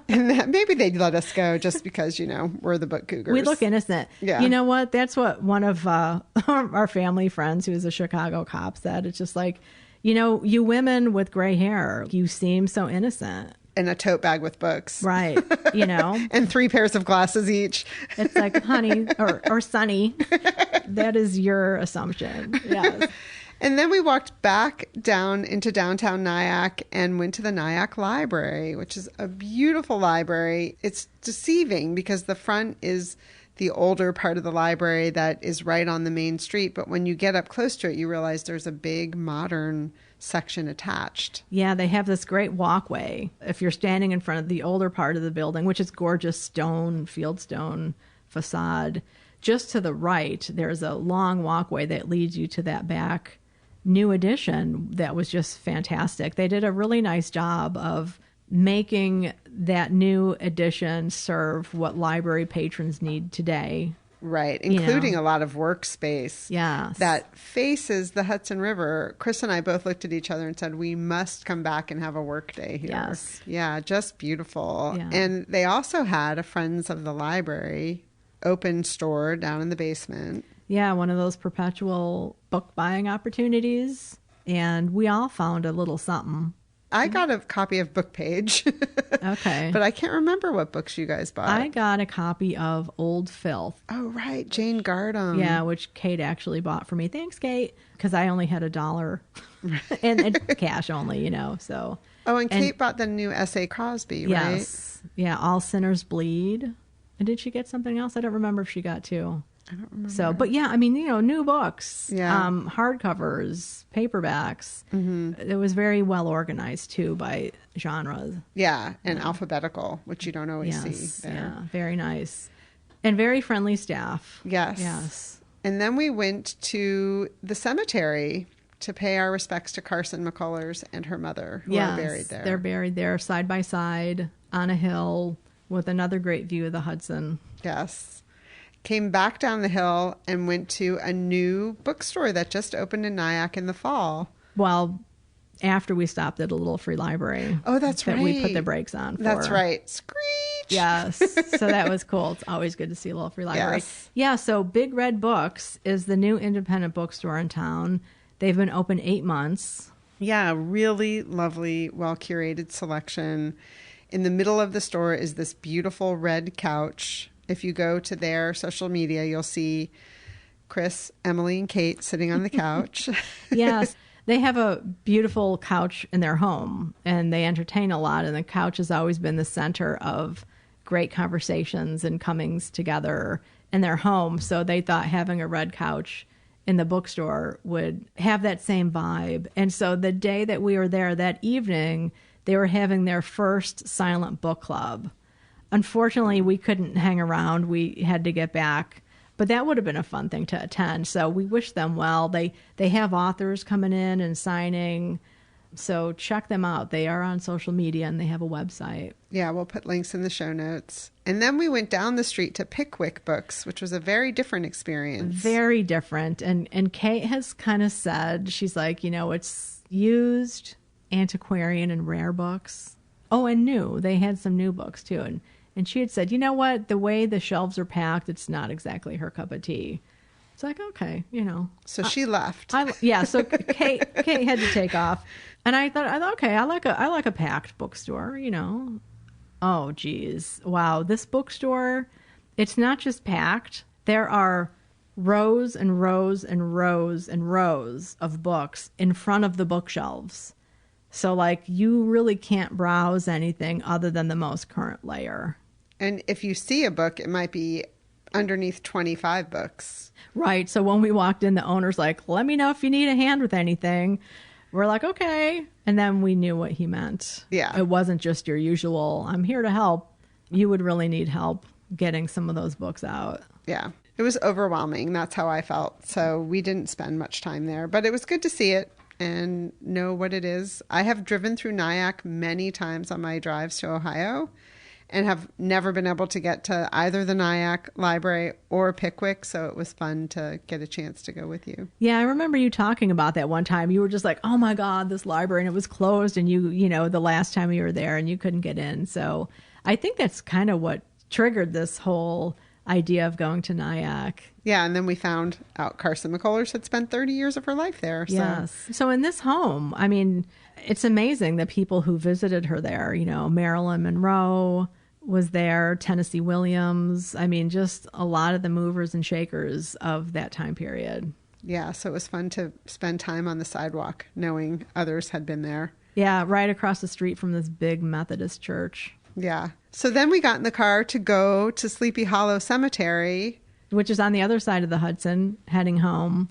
And that, maybe they'd let us go just because, you know, we're the book Cougars. We look innocent. Yeah. You know what? That's what one of our family friends who's a Chicago cop said. It's just like, you know, you women with gray hair, you seem so innocent. And a tote bag with books. Right. You know. And 3 pairs of glasses each. It's like, honey, or Sonny, that is your assumption. Yes. And then we walked back down into downtown Nyack and went to the Nyack Library, which is a beautiful library. It's deceiving because the front is the older part of the library that is right on the main street. But when you get up close to it, you realize there's a big modern section attached. Yeah, they have this great walkway. If you're standing in front of the older part of the building, which is gorgeous stone, fieldstone facade, just to the right, there's a long walkway that leads you to that back new addition that was just fantastic. They did a really nice job of making that new edition serve what library patrons need today. Right, including a lot of workspace. Yes. That faces the Hudson River. Chris and I both looked at each other and said, we must come back and have a work day here. Yes. Yeah, just beautiful. Yeah. And they also had a Friends of the Library open store down in the basement. Yeah, one of those perpetual book buying opportunities. And we all found a little something. I got a copy of Book Page. Okay. But I can't remember what books you guys bought. I got a copy of Old Filth. Oh, right. Jane Gardam. Yeah, which Kate actually bought for me. Thanks, Kate. Because I only had $1 and cash only, you know, so. Oh, and Kate bought the new S.A. Crosby, right? Yes. Yeah, All Sinners Bleed. And did she get something else? I don't remember if she got two. I don't remember. So, but yeah, I mean, new books, Yeah. Hardcovers, paperbacks. It was very well organized too by genres. Yeah, and alphabetical, which you don't always see there. Yeah, very nice. And very friendly staff. Yes. Yes. And then we went to the cemetery to pay our respects to Carson McCullers and her mother, who are buried there. They're buried there side by side on a hill with another great view of the Hudson. Yes. Came back down the hill and went to a new bookstore that just opened in Nyack in the fall. Well, after we stopped at a little free library. Oh, that's right. That we put the brakes on for. That's right. Screech. Yes. So that was cool. It's always good to see a little free library. Yes. Yeah. So Big Red Books is the new independent bookstore in town. They've been open 8 months. Yeah. Really lovely, well-curated selection. In the middle of the store is this beautiful red couch. If you go to their social media, you'll see Chris, Emily, and Kate sitting on the couch. Yes. They have a beautiful couch in their home, and they entertain a lot, and the couch has always been the center of great conversations and comings together in their home. So they thought having a red couch in the bookstore would have that same vibe. And so the day that we were there that evening, they were having their first silent book club. Unfortunately, we couldn't hang around. We had to get back. But that would have been a fun thing to attend. So we wish them well. They have authors coming in and signing. So check them out. They are on social media and they have a website. Yeah, we'll put links in the show notes. And then we went down the street to Pickwick Books, which was a very different experience. Very different. And Kate has kind of said, she's like, it's used, antiquarian, and rare books. Oh, and new. They had some new books too. And she had said, you know what? The way the shelves are packed, it's not exactly her cup of tea. It's like, okay, So she left. So Kate had to take off. And I thought, okay, I like a packed bookstore, Oh, geez. Wow. This bookstore, it's not just packed. There are rows and rows and rows and rows of books in front of the bookshelves. So, you really can't browse anything other than the most current layer. And if you see a book, it might be underneath 25 books. Right. So when we walked in, the owner's like, let me know if you need a hand with anything. We're like, okay. And then we knew what he meant. Yeah. It wasn't just your usual, I'm here to help. You would really need help getting some of those books out. Yeah. It was overwhelming. That's how I felt. So we didn't spend much time there, but it was good to see it and know what it is. I have driven through Nyack many times on my drives to Ohio and have never been able to get to either the Nyack Library or Pickwick, so it was fun to get a chance to go with you. Yeah, I remember you talking about that one time. You were just like, oh my God, this library, and it was closed, and the last time you were there and you couldn't get in. So I think that's kind of what triggered this whole idea of going to Nyack. Yeah, and then we found out Carson McCullers had spent 30 years of her life there. So. Yes. So in this home, I mean, it's amazing the people who visited her there. Marilyn Monroe was there, Tennessee Williams. I mean, just a lot of the movers and shakers of that time period. Yeah, so it was fun to spend time on the sidewalk knowing others had been there. Yeah, right across the street from this big Methodist church. Yeah. So then we got in the car to go to Sleepy Hollow Cemetery, which is on the other side of the Hudson, heading home.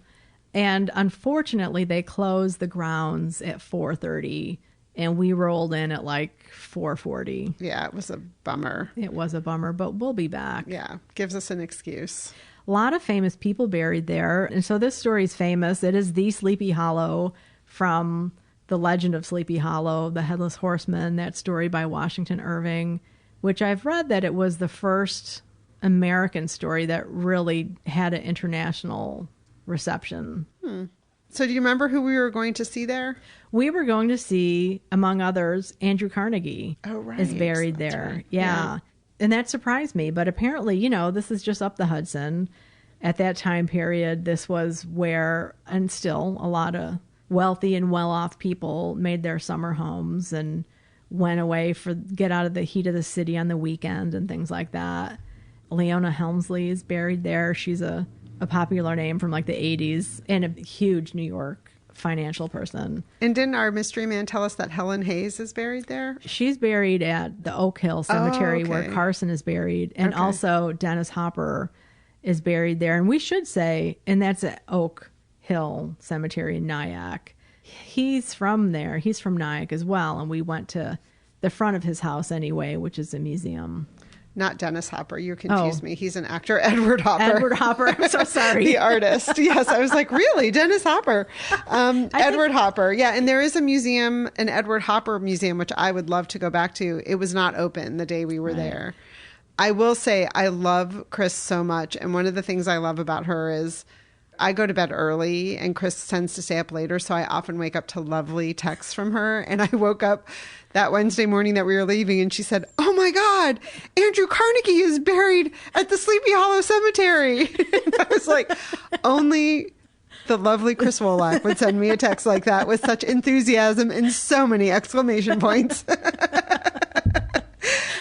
And unfortunately, they closed the grounds at 4:30, and we rolled in at 4:40. Yeah, it was a bummer. It was a bummer, but we'll be back. Yeah, gives us an excuse. A lot of famous people buried there. And so this story is famous. It is the Sleepy Hollow from The Legend of Sleepy Hollow, The Headless Horseman, that story by Washington Irving, which I've read that it was the first American story that really had an international reception. So do you remember who we were going to see there? We were going to see, among others, Andrew Carnegie. Oh, right. Is buried That's there. right. Yeah. And that surprised me. But apparently, this is just up the Hudson. At that time period, this was where, and still, a lot of wealthy and well-off people made their summer homes and went away get out of the heat of the city on the weekend and things like that. Leona Helmsley is buried there. She's a popular name from the 80s and a huge New York financial person. And didn't our mystery man tell us that Helen Hayes is buried there? She's buried at the Oak Hill Cemetery where Carson is buried. And also Dennis Hopper is buried there. And we should say, and that's at Oak Hill Cemetery in Nyack. He's from there. He's from Nyack as well. And we went to the front of his house anyway, which is a museum. Not Dennis Hopper. You confused me. He's an actor. Edward Hopper. Edward Hopper. I'm so sorry. The artist. Yes. I was like, really? Dennis Hopper. Edward Hopper. Yeah. And there is a museum, an Edward Hopper museum, which I would love to go back to. It was not open the day we were there. I will say I love Chris so much. And one of the things I love about her is I go to bed early and Chris tends to stay up later. So I often wake up to lovely texts from her. And I woke up that Wednesday morning that we were leaving and she said, "Oh my God, Andrew Carnegie is buried at the Sleepy Hollow Cemetery." And I was like, only the lovely Chris Wolak would send me a text like that with such enthusiasm and so many exclamation points.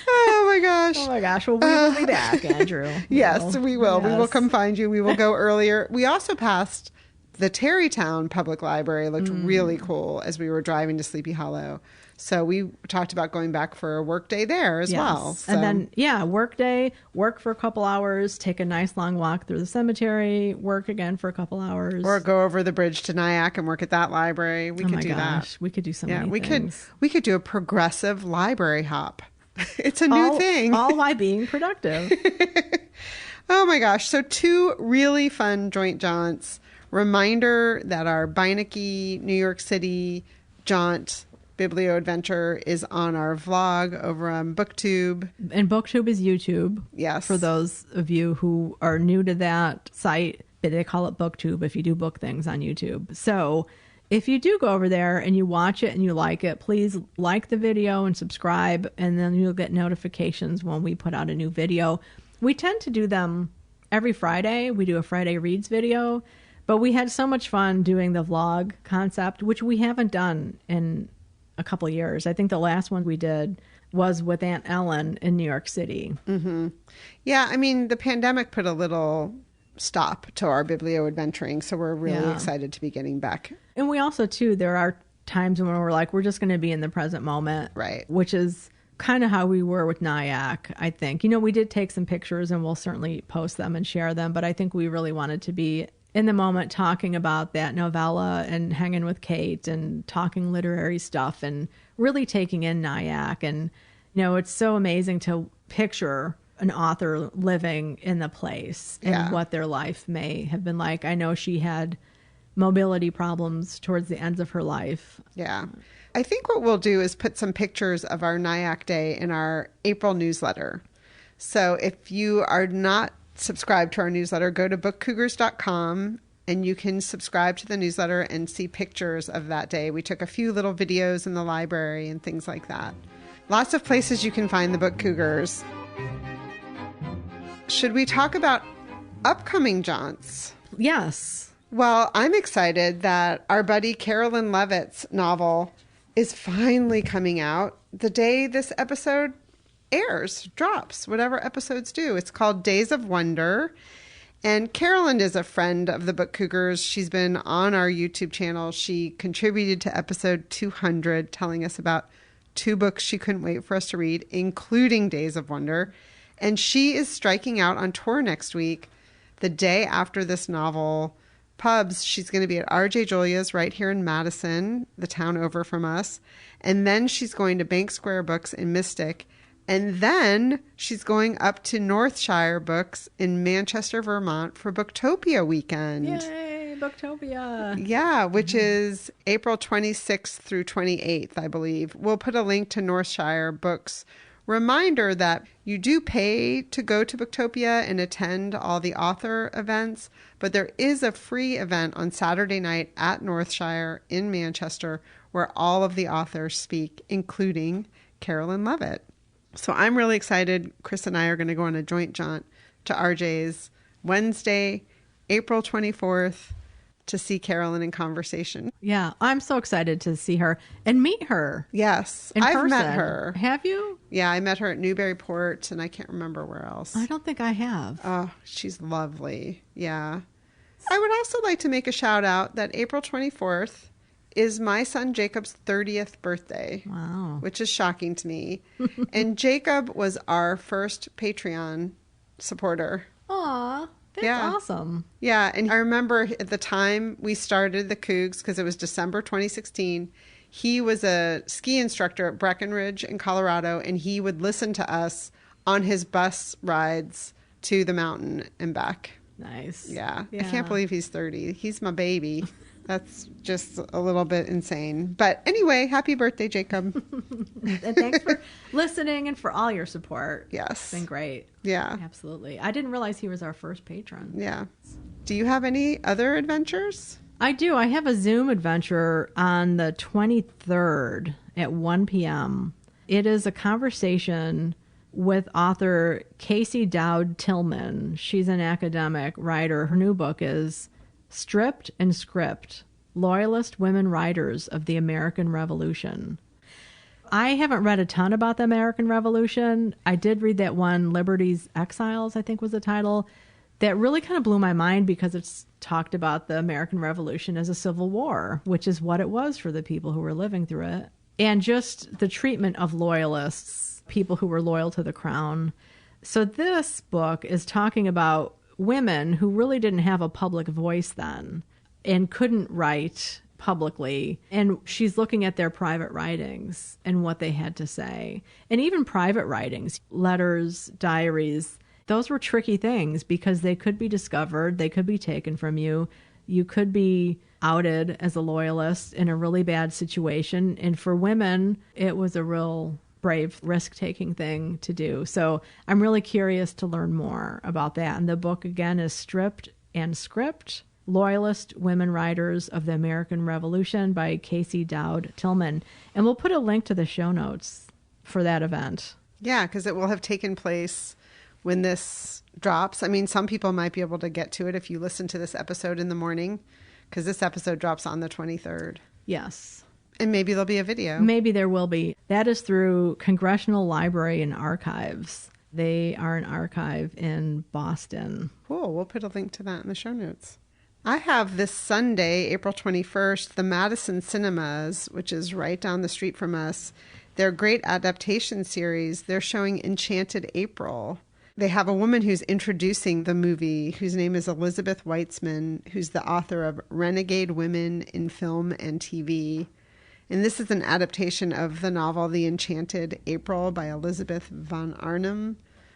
Oh my gosh. Oh my gosh. Well, we will be back, Andrew. Yes, we will. Yes. We will come find you. We will go earlier. We also passed the Tarrytown Public Library. It looked really cool as we were driving to Sleepy Hollow. So we talked about going back for a work day there as well. So. And then, work day, work for a couple hours, take a nice long walk through the cemetery, work again for a couple hours. Or go over the bridge to Nyack and work at that library. We could do that. We could do so many things. We could do a progressive library hop. It's a new thing. All while being productive. Oh my gosh. So 2 really fun joint jaunts. Reminder that our Beinecke, New York City jaunt Biblio adventure is on our vlog over on BookTube. And BookTube is YouTube. Yes. For those of you who are new to that site, they call it BookTube if you do book things on YouTube. So if you do go over there and you watch it and you like it, please like the video and subscribe, and then you'll get notifications when we put out a new video. We tend to do them every Friday. We do a Friday Reads video, but we had so much fun doing the vlog concept, which we haven't done in a couple years. I think the last one we did was with Aunt Ellen in New York City. Mm-hmm. Yeah, I mean, the pandemic put a little stop to our Biblio adventuring, so we're really excited to be getting back. And we also, too, there are times when we're like, we're just going to be in the present moment. Right. Which is kind of how we were with Nyack, I think. You know, we did take some pictures and we'll certainly post them and share them, but I think we really wanted to be in the moment talking about that novella and hanging with Kate and talking literary stuff and really taking in Nyack. And, you know, it's so amazing to picture an author living in the place and what their life may have been like. I know she had mobility problems towards the ends of her life. Yeah. I think what we'll do is put some pictures of our Nyack Day in our April newsletter. So if you are not subscribed to our newsletter, go to bookcougars.com and you can subscribe to the newsletter and see pictures of that day. We took a few little videos in the library and things like that. Lots of places you can find the Book Cougars. Should we talk about upcoming jaunts? Yes. Well, I'm excited that our buddy Carolyn Levitt's novel is finally coming out the day this episode drops, whatever episodes do. It's called Days of Wonder. And Carolyn is a friend of the Book Cougars. She's been on our YouTube channel. She contributed to episode 200, telling us about 2 books she couldn't wait for us to read, including Days of Wonder. And she is striking out on tour next week, the day after this novel pubs. She's going to be at R.J. Julia's right here in Madison, the town over from us. And then she's going to Bank Square Books in Mystic. And then she's going up to Northshire Books in Manchester, Vermont for Booktopia weekend. Yay, Booktopia. Yeah, which is April 26th through 28th, I believe. We'll put a link to Northshire Books. Reminder that you do pay to go to Booktopia and attend all the author events, but there is a free event on Saturday night at Northshire in Manchester where all of the authors speak, including Carolyn Levitt. So I'm really excited. Chris and I are going to go on a joint jaunt to RJ's Wednesday, April 24th, to see Carolyn in conversation. Yeah, I'm so excited to see her and meet her. Yes, in I've person. met her. Have you? Yeah, I met her at Newburyport, and I can't remember where else. I don't think I have. Oh, she's lovely. Yeah. I would also like to make a shout out that April 24th is my son Jacob's 30th birthday. Wow. Which is shocking to me. And Jacob was our first Patreon supporter. Aw, that's awesome. Yeah, and I remember at the time we started the Cougs, because it was December 2016, he was a ski instructor at Breckenridge in Colorado, and he would listen to us on his bus rides to the mountain and back. Nice. Yeah. I can't believe he's 30. He's my baby. That's just a little bit insane. But anyway, happy birthday, Jacob. And thanks for listening and for all your support. Yes. It's been great. Yeah. Absolutely. I didn't realize he was our first patron. Yeah. Do you have any other adventures? I do. I have a Zoom adventure on the 23rd at 1 p.m. It is a conversation with author Casey Dowd Tillman. She's an academic writer. Her new book is Stripped and Script, Loyalist Women Writers of the American Revolution. I haven't read a ton about the American Revolution. I did read that one, Liberty's Exiles, I think was the title, that really kind of blew my mind because it's talked about the American Revolution as a civil war, which is what it was for the people who were living through it. And just the treatment of loyalists, people who were loyal to the crown. So this book is talking about women who really didn't have a public voice then and couldn't write publicly. And she's looking at their private writings and what they had to say. And even private writings, letters, diaries, those were tricky things because they could be discovered, they could be taken from you. You could be outed as a loyalist in a really bad situation. And for women, it was a real brave, risk-taking thing to do. So I'm really curious to learn more about that. And the book, again, is Stripped and Script, Loyalist Women Writers of the American Revolution by Casey Dowd Tillman. And we'll put a link to the show notes for that event. Yeah, because it will have taken place when this drops. I mean, some people might be able to get to it if you listen to this episode in the morning, because this episode drops on the 23rd. Yes. And maybe there'll be a video. Maybe there will be. That is through Congressional Library and Archives. They are an archive in Boston. Cool. We'll put a link to that in the show notes. I have this Sunday, April 21st, the Madison Cinemas, which is right down the street from us. Their great adaptation series. They're showing Enchanted April. They have a woman who's introducing the movie, whose name is Elizabeth Weitzman, who's the author of Renegade Women in Film and TV. And this is an adaptation of the novel The Enchanted April by Elizabeth von Arnim,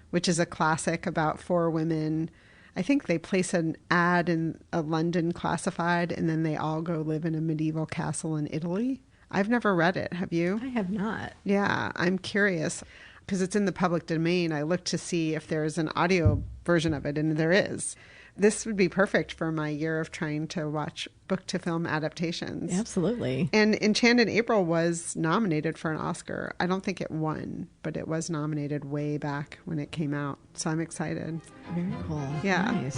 which is a classic about 4 women. I think they place an ad in a London classified, and then they all go live in a medieval castle in Italy. I've never read it. Have you? I have not. Yeah, I'm curious. Because it's in the public domain. I looked to see if there's an audio version of it, and there is. This would be perfect for my year of trying to watch book-to-film adaptations. Absolutely. And Enchanted April was nominated for an Oscar. I don't think it won, but it was nominated way back when it came out. So I'm excited. Very cool. Yeah. Nice.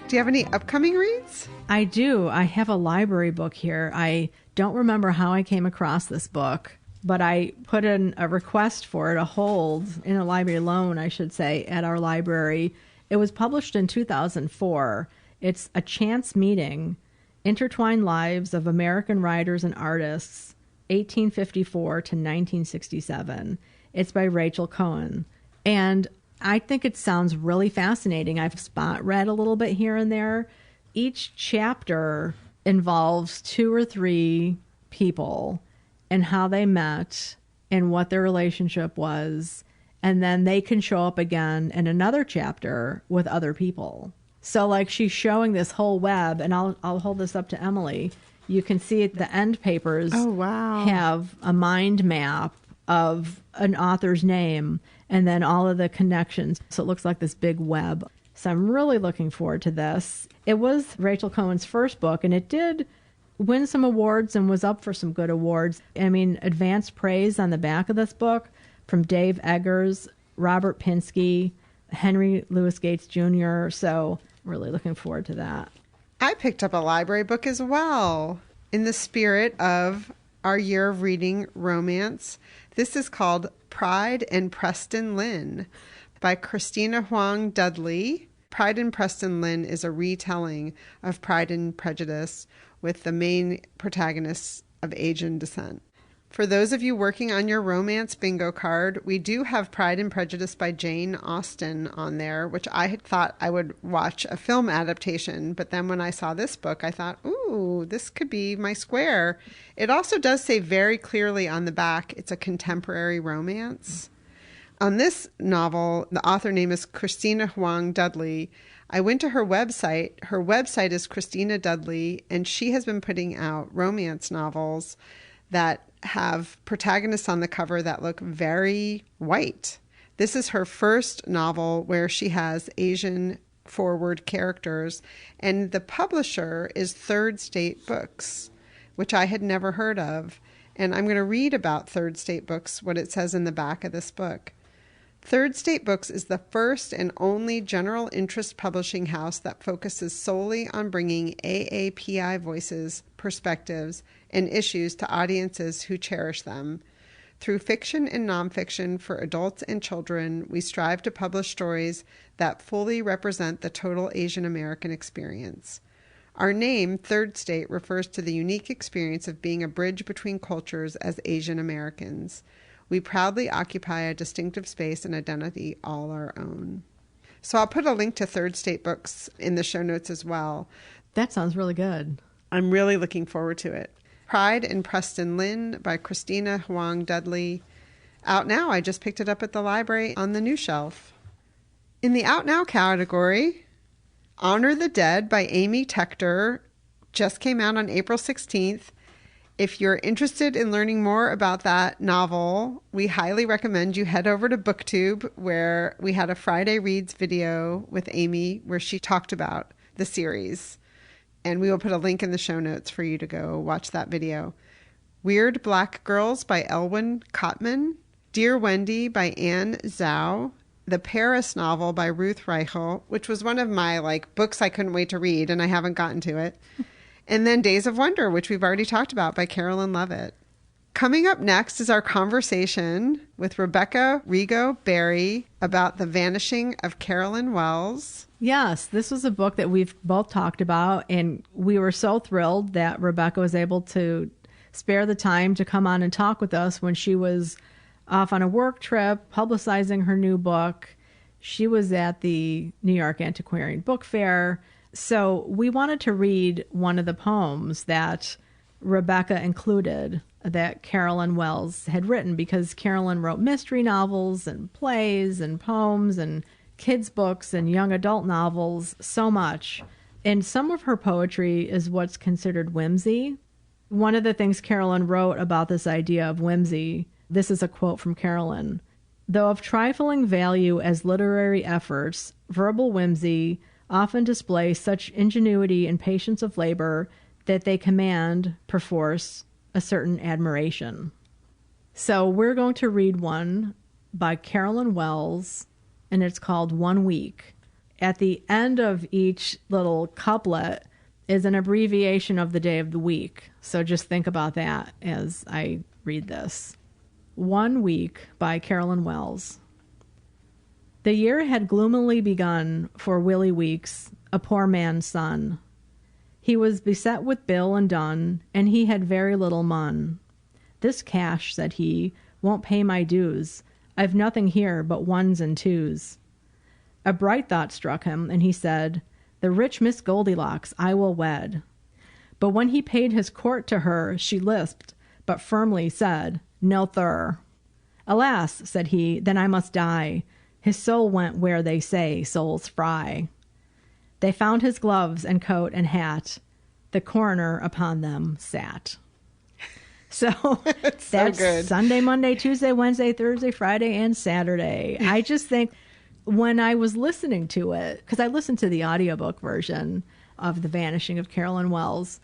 Do you have any upcoming reads? I do. I have a library book here. I don't remember how I came across this book, but I put in a request for it, a hold, in a library loan, I should say, at our library. It was published in 2004. It's A Chance Meeting, Intertwined Lives of American Writers and Artists, 1854 to 1967. It's by Rachel Cohen. And I think it sounds really fascinating. I've spot read a little bit here and there. Each chapter involves 2 or 3 people and how they met and what their relationship was. And then they can show up again in another chapter with other people. So like she's showing this whole web, and I'll hold this up to Emily. You can see the end papers have a mind map of an author's name and then all of the connections. So it looks like this big web. So I'm really looking forward to this. It was Rachel Cohen's first book, and it did win some awards and was up for some good awards. I mean, advanced praise on the back of this book from Dave Eggers, Robert Pinsky, Henry Louis Gates Jr. So really looking forward to that. I picked up a library book as well in the spirit of our year of reading romance. This is called Pride and Preston Lynn by Christina Huang Dudley. Pride and Preston Lynn is a retelling of Pride and Prejudice with the main protagonists of Asian descent. For those of you working on your romance bingo card, we do have Pride and Prejudice by Jane Austen on there, which I had thought I would watch a film adaptation. But then when I saw this book, I thought, ooh, this could be my square. It also does say very clearly on the back, it's a contemporary romance. On this novel, the author name is Christina Huang Dudley. I went to her website. Her website is Christina Dudley, and she has been putting out romance novels that have protagonists on the cover that look very white. This is her first novel where she has Asian forward characters, and the publisher is Third State Books, which I had never heard of. And I'm going to read about Third State Books, what it says in the back of this book. Third State Books is the first and only general interest publishing house that focuses solely on bringing AAPI voices, perspectives, and issues to audiences who cherish them. Through fiction and nonfiction for adults and children, we strive to publish stories that fully represent the total Asian American experience. Our name, Third State, refers to the unique experience of being a bridge between cultures as Asian Americans. We proudly occupy a distinctive space and identity all our own. So I'll put a link to Third State Books in the show notes as well. That sounds really good. I'm really looking forward to it. Pride and Preston Lynn by Christina Huang Dudley. Out now. I just picked it up at the library on the new shelf. In the Out Now category, Honor the Dead by Amy Tector just came out on April 16th. If you're interested in learning more about that novel, we highly recommend you head over to BookTube, where we had a Friday Reads video with Amy where she talked about the series. And we will put a link in the show notes for you to go watch that video. Weird Black Girls by Elwyn Cotman. Dear Wendy by Anne Zhao. The Paris novel by Ruth Reichel, which was one of my books I couldn't wait to read, and I haven't gotten to it. And then Days of Wonder, which we've already talked about, by Carolyn Levitt. Coming up next is our conversation with Rebecca Rego Barry about The Vanishing of Carolyn Wells. Yes, this was a book that we've both talked about, and we were so thrilled that Rebecca was able to spare the time to come on and talk with us when she was off on a work trip, publicizing her new book. She was at the New York Antiquarian Book Fair. So we wanted to read one of the poems that Rebecca included that Carolyn Wells had written, because Carolyn wrote mystery novels and plays and poems and kids' books and young adult novels, so much. And some of her poetry is what's considered whimsy. One of the things Carolyn wrote about this idea of whimsy, this is a quote from Carolyn: "Though of trifling value as literary efforts, verbal whimsy often display such ingenuity and patience of labor that they command, perforce, a certain admiration." So we're going to read one by Carolyn Wells, and it's called 1 Week. At the end of each little couplet is an abbreviation of the day of the week. So just think about that as I read this. 1 Week by Carolyn Wells. The year had gloomily begun for Willie Weeks, a poor man's son. He was beset with bill and dun, and he had very little mun. "This cash," said he, "won't pay my dues. I've nothing here but ones and twos." A bright thought struck him, and he said, "The rich Miss Goldilocks I will wed." But when he paid his court to her, she lisped, but firmly said, "No, thir." "Alas," said he, "then I must die." His soul went where they say souls fry. They found his gloves and coat and hat. The coroner upon them sat. So that's good. Sunday, Monday, Tuesday, Wednesday, Thursday, Friday, and Saturday. I just think when I was listening to it, because I listened to the audiobook version of The Vanishing of Carolyn Wells,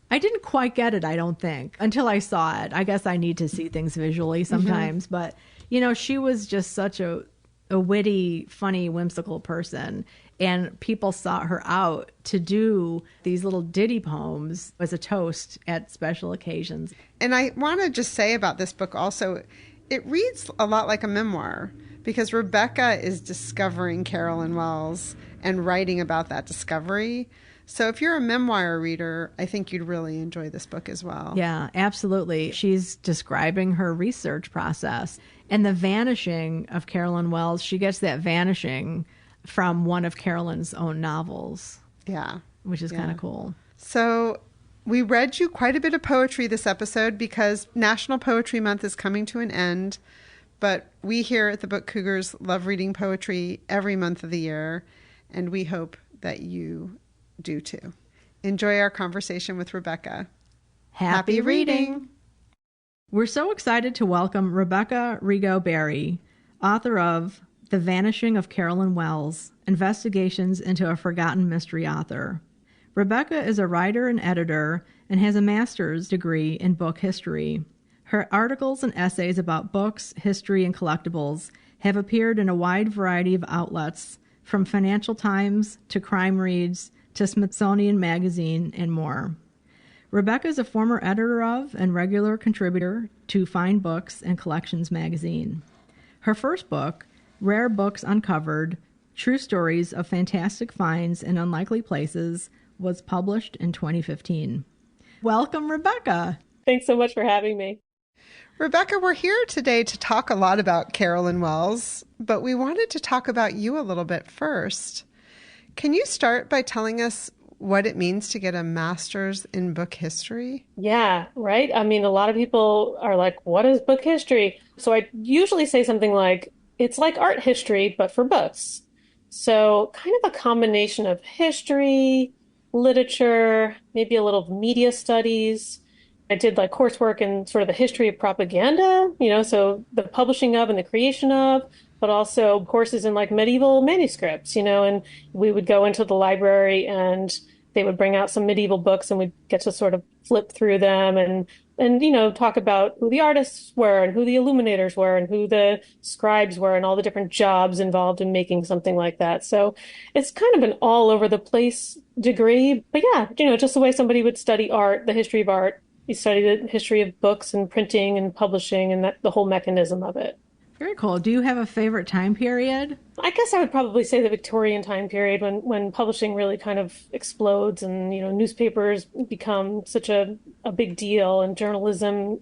I didn't quite get it, I don't think, until I saw it. I guess I need to see things visually sometimes. Mm-hmm. But, she was just such a witty, funny, whimsical person. And people sought her out to do these little ditty poems as a toast at special occasions. And I want to just say about this book also, it reads a lot like a memoir, because Rebecca is discovering Carolyn Wells and writing about that discovery. So if you're a memoir reader, I think you'd really enjoy this book as well. Yeah, absolutely. She's describing her research process and the vanishing of Carolyn Wells. She gets that vanishing from one of Carolyn's own novels. Yeah. Which is kind of cool. So we read you quite a bit of poetry this episode because National Poetry Month is coming to an end. But we here at the Book Cougars love reading poetry every month of the year. And we hope that you do too. Enjoy our conversation with Rebecca. Happy reading. We're so excited to welcome Rebecca Rego Barry, author of The Vanishing of Carolyn Wells, Investigations into a Forgotten Mystery Author. Rebecca is a writer and editor and has a master's degree in book history. Her articles and essays about books, history, and collectibles have appeared in a wide variety of outlets, from Financial Times to Crime Reads to Smithsonian Magazine and more. Rebecca is a former editor of and regular contributor to Fine Books and Collections magazine. Her first book, Rare Books Uncovered, True Stories of Fantastic Finds in Unlikely Places, was published in 2015. Welcome, Rebecca. Thanks so much for having me. Rebecca, we're here today to talk a lot about Carolyn Wells, but we wanted to talk about you a little bit first. Can you start by telling us what it means to get a master's in book history? Yeah, right. I mean, a lot of people are like, what is book history? So I usually say something like, it's like art history, but for books. So kind of a combination of history, literature, maybe a little media studies. I did like coursework in sort of the history of propaganda, so the publishing of and the creation of, but also courses in like medieval manuscripts, and we would go into the library and they would bring out some medieval books and we'd get to sort of flip through them and talk about who the artists were and who the illuminators were and who the scribes were and all the different jobs involved in making something like that. So it's kind of an all over the place degree, but yeah, just the way somebody would study art, the history of art. You study the history of books and printing and publishing and the whole mechanism of it. Very cool. Do you have a favorite time period? I guess I would probably say the Victorian time period when publishing really kind of explodes and, newspapers become such a big deal and journalism,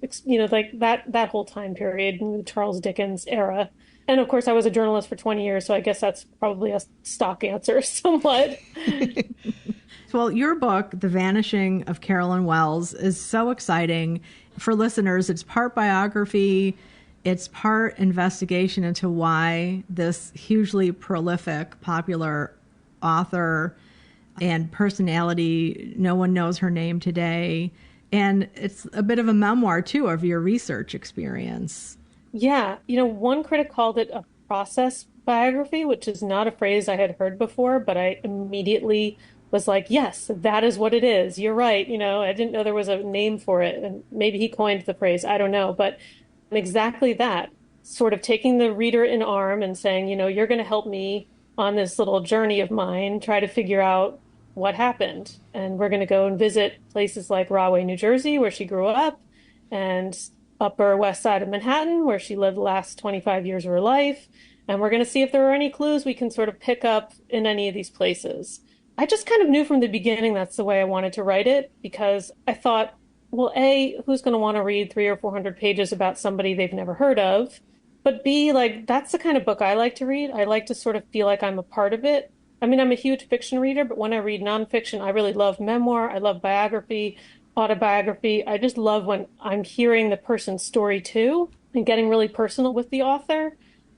like that whole time period, the Charles Dickens era. And of course, I was a journalist for 20 years, so I guess that's probably a stock answer somewhat. Well, your book, The Vanishing of Carolyn Wells, is so exciting. For listeners, it's part biography, it's part investigation into why this hugely prolific, popular author and personality, no one knows her name today. And it's a bit of a memoir, too, of your research experience. Yeah. One critic called it a process biography, which is not a phrase I had heard before, but I immediately was like, yes, that is what it is. You're right. I didn't know there was a name for it. And maybe he coined the phrase. I don't know. But exactly that, sort of taking the reader in arm and saying, you're going to help me on this little journey of mine, try to figure out what happened. And we're going to go and visit places like Rahway, New Jersey, where she grew up, and Upper West Side of Manhattan, where she lived the last 25 years of her life. And we're going to see if there are any clues we can sort of pick up in any of these places. I just kind of knew from the beginning that's the way I wanted to write it, because I thought, well, A, who's going to want to read 300 or 400 pages about somebody they've never heard of? But B, like, that's the kind of book I like to read. I like to sort of feel like I'm a part of it. I mean, I'm a huge fiction reader, but when I read nonfiction, I really love memoir. I love biography, autobiography. I just love when I'm hearing the person's story too and getting really personal with the author.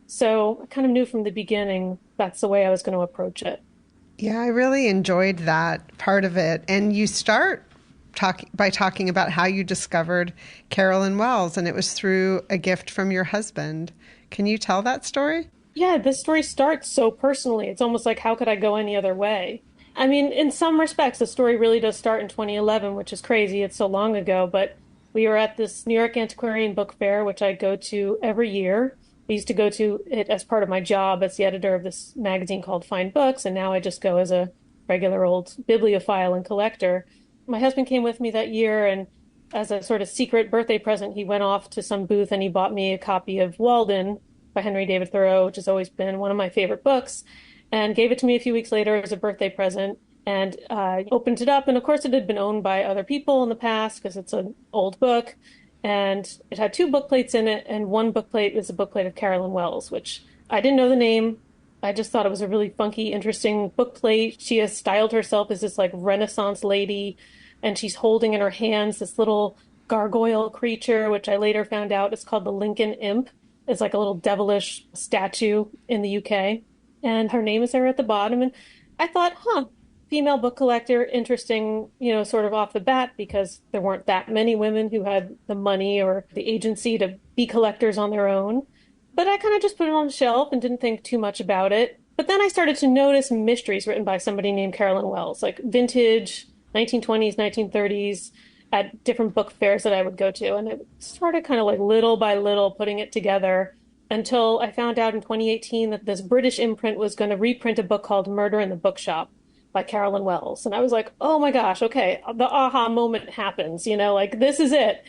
So I kind of knew from the beginning that's the way I was going to approach it. Yeah, I really enjoyed that part of it. And you start by talking about how you discovered Carolyn Wells, and it was through a gift from your husband. Can you tell that story? Yeah, this story starts so personally. It's almost like, how could I go any other way? I mean, in some respects, the story really does start in 2011, which is crazy. It's so long ago, but we were at this New York Antiquarian Book Fair, which I go to every year. I used to go to it as part of my job as the editor of this magazine called Fine Books, and now I just go as a regular old bibliophile and collector. My husband came with me that year, and as a sort of secret birthday present, he went off to some booth and he bought me a copy of Walden by by Henry David Thoreau, which has always been one of my favorite books, and gave it to me a few weeks later as a birthday present. And I opened it up, and of course it had been owned by other people in the past because it's an old book. And it had 2 bookplates in it, and one bookplate is a bookplate of Carolyn Wells, which I didn't know the name. I just thought it was a really funky, interesting bookplate. She has styled herself as this like Renaissance lady, and she's holding in her hands this little gargoyle creature, which I later found out is called the Lincoln Imp. It's like a little devilish statue in the UK. And her name is there at the bottom. And I thought, female book collector, interesting, sort of off the bat, because there weren't that many women who had the money or the agency to be collectors on their own. But I kind of just put it on the shelf and didn't think too much about it. But then I started to notice mysteries written by somebody named Carolyn Wells, like vintage 1920s, 1930s, at different book fairs that I would go to. And it started kind of like little by little putting it together until I found out in 2018 that this British imprint was going to reprint a book called Murder in the Bookshop by Carolyn Wells. And I was like, oh my gosh, okay, the aha moment happens, like this is it.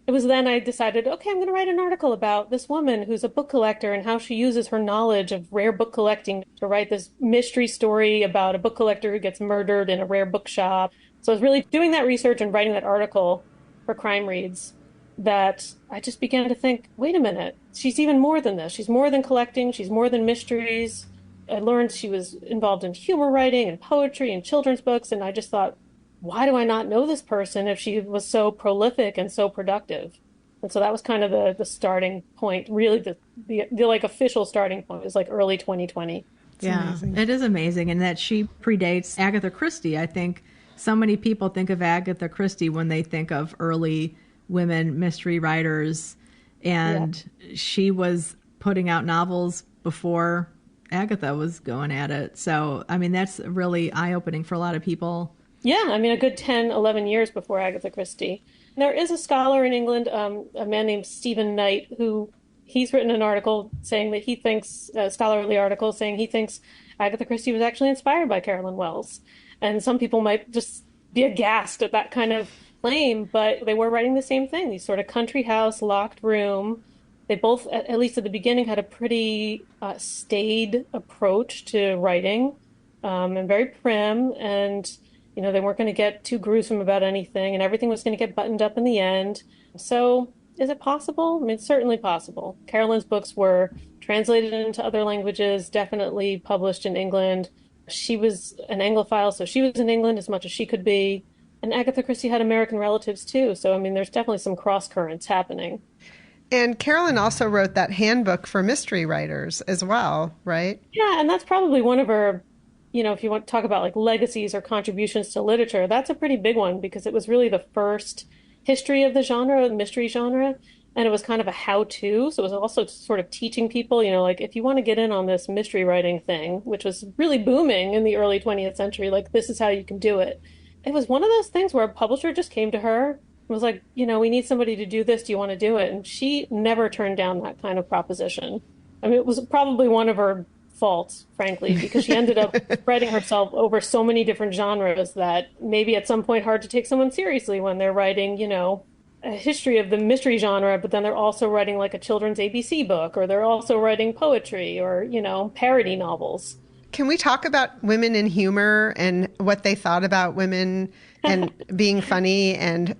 It was then I decided, okay, I'm going to write an article about this woman who's a book collector and how she uses her knowledge of rare book collecting to write this mystery story about a book collector who gets murdered in a rare bookshop. So I was really doing that research and writing that article for Crime Reads that I just began to think, wait a minute, she's even more than this. She's more than collecting. She's more than mysteries. I learned she was involved in humor writing and poetry and children's books. And I just thought, why do I not know this person if she was so prolific and so productive? And so that was kind of the starting point, really the like official starting point was like early 2020. It's amazing. It is amazing. And that she predates Agatha Christie. I think so many people think of Agatha Christie when they think of early women mystery writers. And she was putting out novels before Agatha was going at it. So, I mean, that's really eye-opening for a lot of people. Yeah, I mean, a good 10, 11 years before Agatha Christie. There is a scholar in England, a man named Stephen Knight, who he's written an article saying that he thinks, a scholarly article saying he thinks Agatha Christie was actually inspired by Carolyn Wells. And some people might just be aghast at that kind of claim, but they were writing the same thing, these sort of country house, locked room. They both, at least at the beginning, had a pretty staid approach to writing and very prim. And, they weren't going to get too gruesome about anything and everything was going to get buttoned up in the end. So is it possible? I mean, it's certainly possible. Carolyn's books were translated into other languages, definitely published in England. She was an Anglophile, so she was in England as much as she could be. And Agatha Christie had American relatives too. So, I mean, there's definitely some cross currents happening. And Carolyn also wrote that handbook for mystery writers as well, right? Yeah, and that's probably one of her, if you want to talk about like legacies or contributions to literature, that's a pretty big one because it was really the first history of the genre, the mystery genre. And it was kind of a how-to. So it was also sort of teaching people, like if you want to get in on this mystery writing thing, which was really booming in the early 20th century, like this is how you can do it. It was one of those things where a publisher just came to her and was like, we need somebody to do this. Do you want to do it? And she never turned down that kind of proposition. I mean, it was probably one of her faults, frankly, because she ended up writing herself over so many different genres that maybe at some point hard to take someone seriously when they're writing, a history of the mystery genre, but then they're also writing like a children's ABC book, or they're also writing poetry or, parody novels. Can we talk about women in humor and what they thought about women and being funny and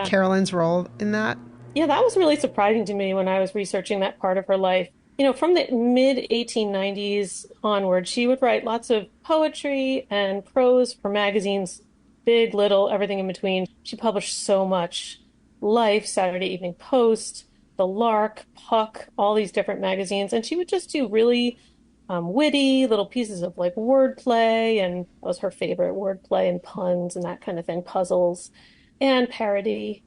Carolyn's role in that? Yeah, that was really surprising to me when I was researching that part of her life. From the mid-1890s onward, she would write lots of poetry and prose for magazines, big, little, everything in between. She published so much. Life, Saturday Evening Post, The Lark, Puck, all these different magazines. And she would just do really witty little pieces of like wordplay, and that was her favorite, wordplay and puns and that kind of thing, puzzles and parody.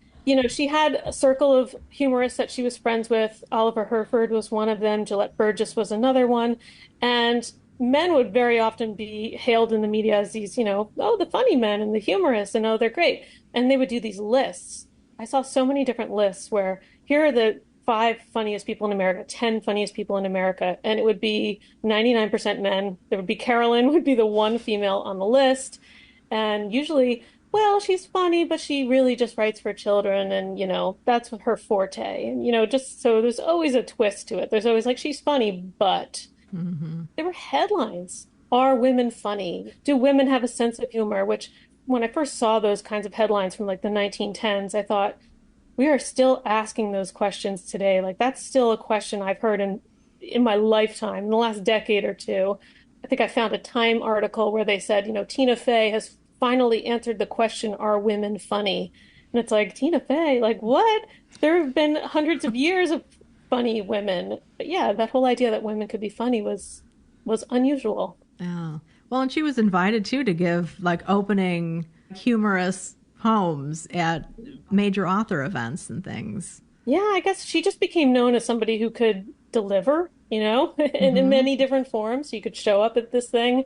She had a circle of humorists that she was friends with. Oliver Herford was one of them. Gillette Burgess was another one. And men would very often be hailed in the media as these, the funny men and the humorists, and they're great. And they would do these lists. I saw so many different lists where here are the 5 funniest people in America, 10 funniest people in America, and it would be 99% men. There would be Carolyn would be the one female on the list. And usually well, she's funny, but she really just writes for children, and that's her forte. And just so there's always a twist to it. There's always like she's funny, but there were headlines. Are women funny? Do women have a sense of humor? Which when I first saw those kinds of headlines from like the 1910s, I thought we are still asking those questions today. Like that's still a question I've heard in my lifetime, in the last decade or two. I think I found a Time article where they said, Tina Fey has finally answered the question, are women funny? And it's like, Tina Fey, like what? There have been hundreds of years of funny women. But yeah, that whole idea that women could be funny was unusual. Yeah. Well, and she was invited too to give like opening humorous poems at major author events and things. Yeah, I guess she just became known as somebody who could deliver, in many different forms. You could show up at this thing.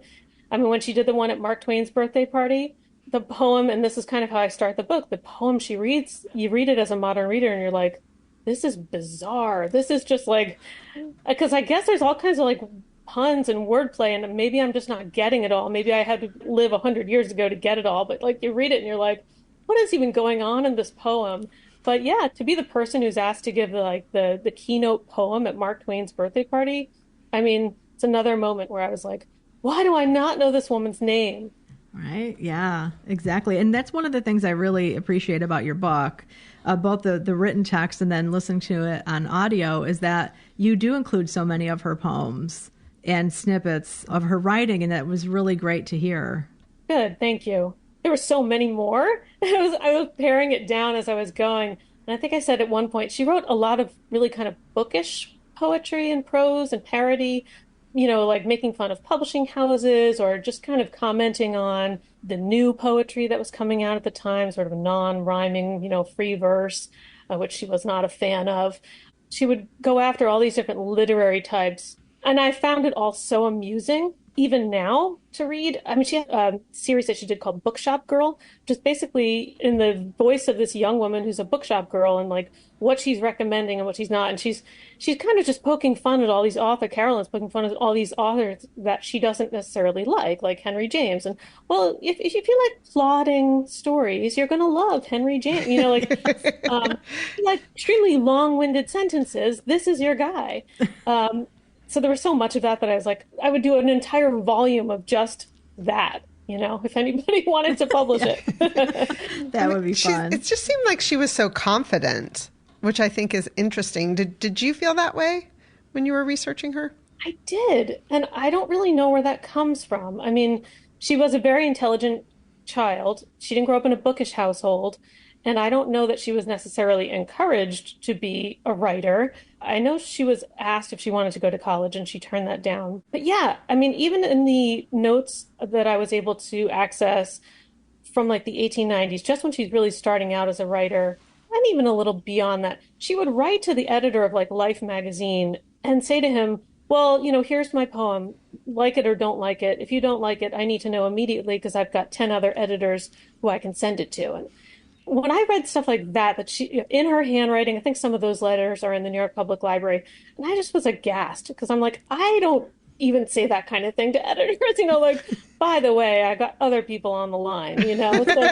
I mean, when she did the one at Mark Twain's birthday party, the poem, and this is kind of how I start the book, the poem she reads, you read it as a modern reader and you're like, this is bizarre. This is just like, because I guess there's all kinds of like puns and wordplay, and maybe I'm just not getting it all. Maybe I had to live 100 years ago to get it all, but like you read it and you're like, what is even going on in this poem? But yeah, to be the person who's asked to give the keynote poem at Mark Twain's birthday party, I mean, it's another moment where I was like, why do I not know this woman's name? Right. Yeah, exactly. And that's one of the things I really appreciate about your book, both the written text and then listening to it on audio, is that you do include so many of her poems and snippets of her writing. And that was really great to hear. Good. Thank you. There were so many more. I was paring it down as I was going. And I think I said at one point, she wrote a lot of really kind of bookish poetry and prose and parody, like making fun of publishing houses or just kind of commenting on the new poetry that was coming out at the time, sort of non-rhyming, free verse, which she was not a fan of. She would go after all these different literary types. And I found it all so amusing, even now, to read. I mean, she had a series that she did called Bookshop Girl, which is basically in the voice of this young woman who's a bookshop girl and like what she's recommending and what she's not. And she's kind of just poking fun at all these Carolyn's poking fun at all these authors that she doesn't necessarily like Henry James. And well, if you like plodding stories, you're going to love Henry James. Like extremely long-winded sentences. This is your guy. So there was so much of that I was like, I would do an entire volume of just that, if anybody wanted to publish it. That would be fun. It just seemed like she was so confident, which I think is interesting. Did you feel that way when you were researching her? I did. And I don't really know where that comes from. I mean, she was a very intelligent child. She didn't grow up in a bookish household. And I don't know that she was necessarily encouraged to be a writer. I know she was asked if she wanted to go to college and she turned that down. But yeah, I mean, even in the notes that I was able to access from like the 1890s, just when she's really starting out as a writer, and even a little beyond that, she would write to the editor of like Life magazine and say to him, well, here's my poem, like it or don't like it. If you don't like it, I need to know immediately because I've got 10 other editors who I can send it to. And when I read stuff like that she, in her handwriting, I think some of those letters are in the New York Public Library, and I just was aghast because I'm like, I don't even say that kind of thing to editors, like, by the way, I got other people on the line, So,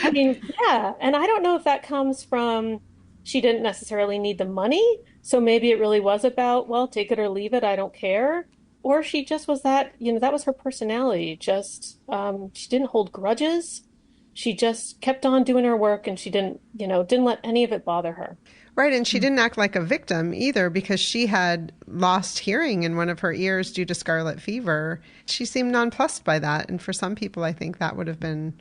I mean, yeah. And I don't know if that comes from, she didn't necessarily need the money. So maybe it really was about, well, take it or leave it. I don't care. Or she just was that, that was her personality. Just, she didn't hold grudges. She just kept on doing her work and she didn't let any of it bother her. Right. And she didn't act like a victim either because she had lost hearing in one of her ears due to scarlet fever. She seemed nonplussed by that. And for some people, I think that would have been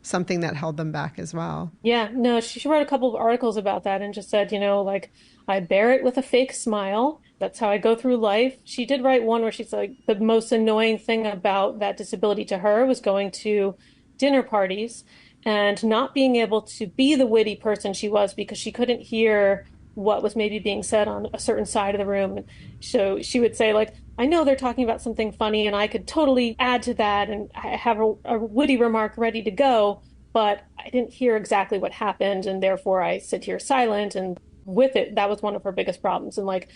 something that held them back as well. Yeah, no, she wrote a couple of articles about that and just said, like, I bear it with a fake smile. That's how I go through life. She did write one where she's like, the most annoying thing about that disability to her was going to dinner parties and not being able to be the witty person she was because she couldn't hear what was maybe being said on a certain side of the room. So she would say, like, I know they're talking about something funny and I could totally add to that and I have a witty remark ready to go, but I didn't hear exactly what happened and therefore I sit here silent. And with it, that was one of her biggest problems. And like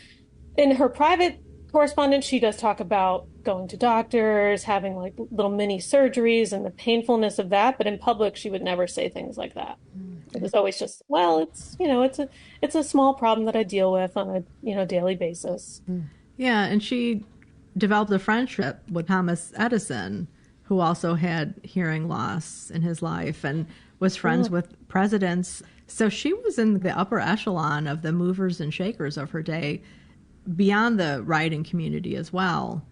in her private correspondence, she does talk about going to doctors, having like little mini surgeries and the painfulness of that. But in public, she would never say things like that. It was always just, well, it's a small problem that I deal with on a, daily basis. Yeah, and she developed a friendship with Thomas Edison, who also had hearing loss in his life and was friends with presidents. So she was in the upper echelon of the movers and shakers of her day, beyond the writing community as well.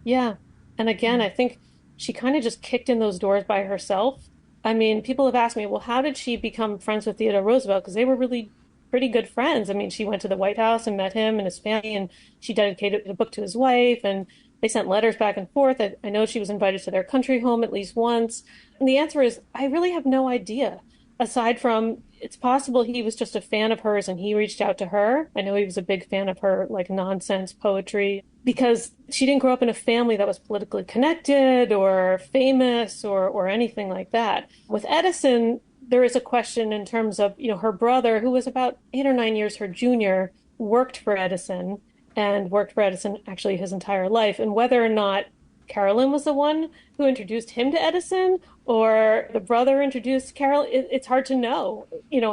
Yeah. And again, I think she kind of just kicked in those doors by herself. I mean, people have asked me, well, how did she become friends with Theodore Roosevelt? Because they were really pretty good friends. I mean, she went to the White House and met him and his family, and she dedicated a book to his wife, and they sent letters back and forth. I know she was invited to their country home at least once. And the answer is, I really have no idea. Aside from, it's possible he was just a fan of hers and he reached out to her. I know he was a big fan of her, like, nonsense poetry, because she didn't grow up in a family that was politically connected or famous or anything like that. With Edison, there is a question in terms of, her brother, who was about 8 or 9 years her junior, worked for Edison actually his entire life, and whether or not Carolyn was the one who introduced him to Edison or the brother introduced Carolyn, it's hard to know,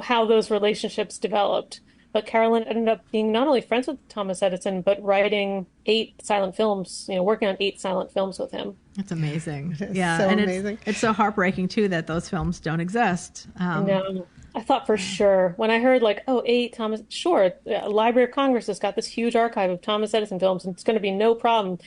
how those relationships developed. But Carolyn ended up being not only friends with Thomas Edison, but writing 8 silent films, working on 8 silent films with him. It's amazing. Yeah, so amazing. It's so heartbreaking, too, that those films don't exist. No, I thought for sure. When I heard, like, 8 Thomas, sure, Library of Congress has got this huge archive of Thomas Edison films, and it's going to be no problem.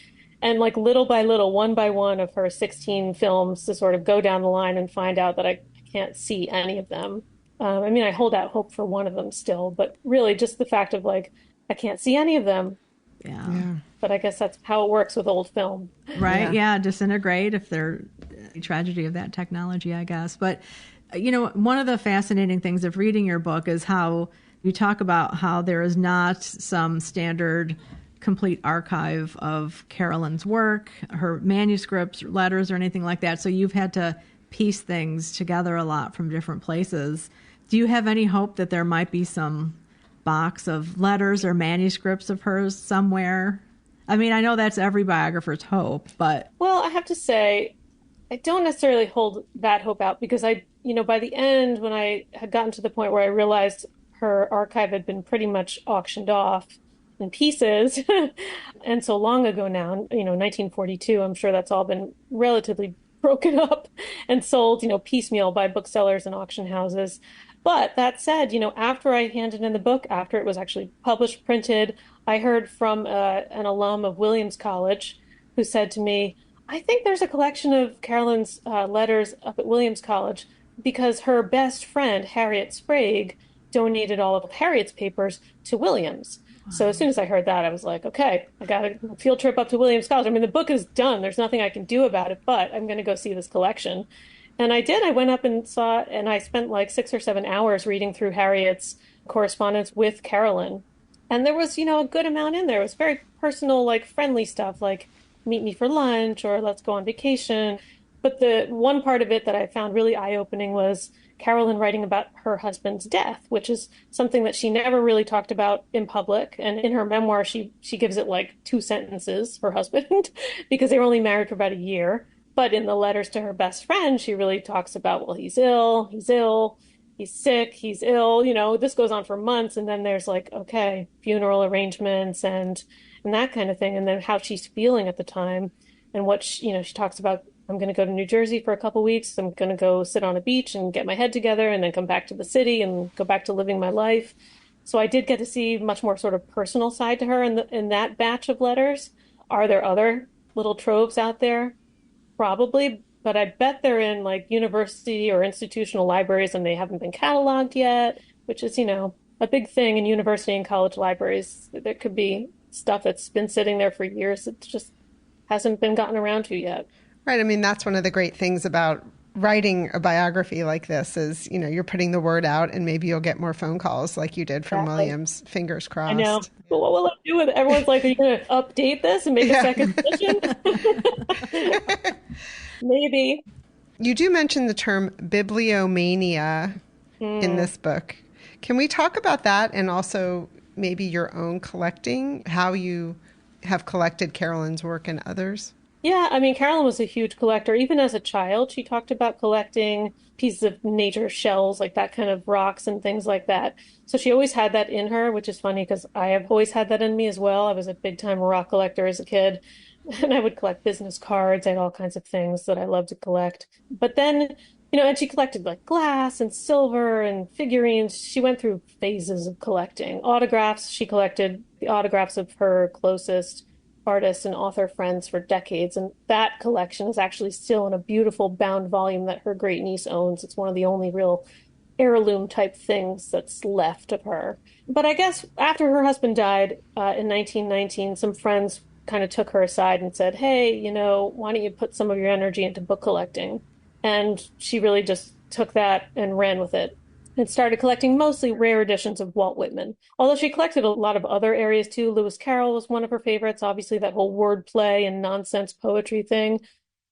And, like, little by little, one by one of her 16 films to sort of go down the line and find out that I can't see any of them. I mean, I hold out hope for one of them still, but really just the fact of, like, I can't see any of them. Yeah. But I guess that's how it works with old film. Right. Yeah. Disintegrate if they're a tragedy of that technology, I guess. But, one of the fascinating things of reading your book is how you talk about how there is not some standard complete archive of Carolyn's work, her manuscripts, letters, or anything like that. So you've had to piece things together a lot from different places. Do you have any hope that there might be some box of letters or manuscripts of hers somewhere? I mean, I know that's every biographer's hope, but... Well, I have to say, I don't necessarily hold that hope out because by the end, when I had gotten to the point where I realized her archive had been pretty much auctioned off in pieces, and so long ago now, 1942, I'm sure that's all been relatively broken up and sold, piecemeal by booksellers and auction houses. But that said, after I handed in the book, after it was actually published, printed, I heard from an alum of Williams College who said to me, I think there's a collection of Carolyn's letters up at Williams College because her best friend, Harriet Sprague, donated all of Harriet's papers to Williams. So as soon as I heard that, I was like, okay, I got a field trip up to Williams College. I mean, the book is done. There's nothing I can do about it, but I'm going to go see this collection. And I did. I went up and saw it, and I spent like 6 or 7 hours reading through Harriet's correspondence with Carolyn. And there was, a good amount in there. It was very personal, like friendly stuff, like meet me for lunch or let's go on vacation. But the one part of it that I found really eye-opening was Carolyn writing about her husband's death, which is something that she never really talked about in public. And in her memoir, she gives it like 2 sentences, her husband, because they were only married for about a year. But in the letters to her best friend, she really talks about, well, he's ill, he's sick, he's ill, this goes on for months. And then there's like, okay, funeral arrangements and that kind of thing. And then how she's feeling at the time and what, she talks about, I'm going to go to New Jersey for a couple weeks. I'm going to go sit on a beach and get my head together and then come back to the city and go back to living my life. So I did get to see much more sort of personal side to her in that batch of letters. Are there other little troves out there? Probably, but I bet they're in like university or institutional libraries and they haven't been cataloged yet, which is, a big thing in university and college libraries. There could be stuff that's been sitting there for years that just hasn't been gotten around to yet. Right. I mean, that's one of the great things about writing a biography like this is, you're putting the word out and maybe you'll get more phone calls like you did from Williams. Fingers crossed. I know. But what will I do with it? Everyone's like, are you going to update this and make a second edition? Maybe. You do mention the term bibliomania in this book. Can we talk about that and also maybe your own collecting, how you have collected Carolyn's work and others? Yeah, I mean, Carolyn was a huge collector. Even as a child, she talked about collecting pieces of nature shells, like that kind of rocks and things like that. So she always had that in her, which is funny because I have always had that in me as well. I was a big time rock collector as a kid, and I would collect business cards. I had all kinds of things that I loved to collect. But then, and she collected like glass and silver and figurines. She went through phases of collecting autographs. She collected the autographs of her closest artists and author friends for decades. And that collection is actually still in a beautiful bound volume that her great niece owns. It's one of the only real heirloom type things that's left of her. But I guess after her husband died in 1919, some friends kind of took her aside and said, hey, why don't you put some of your energy into book collecting? And she really just took that and ran with it and started collecting mostly rare editions of Walt Whitman. Although she collected a lot of other areas too. Lewis Carroll was one of her favorites. Obviously, that whole wordplay and nonsense poetry thing.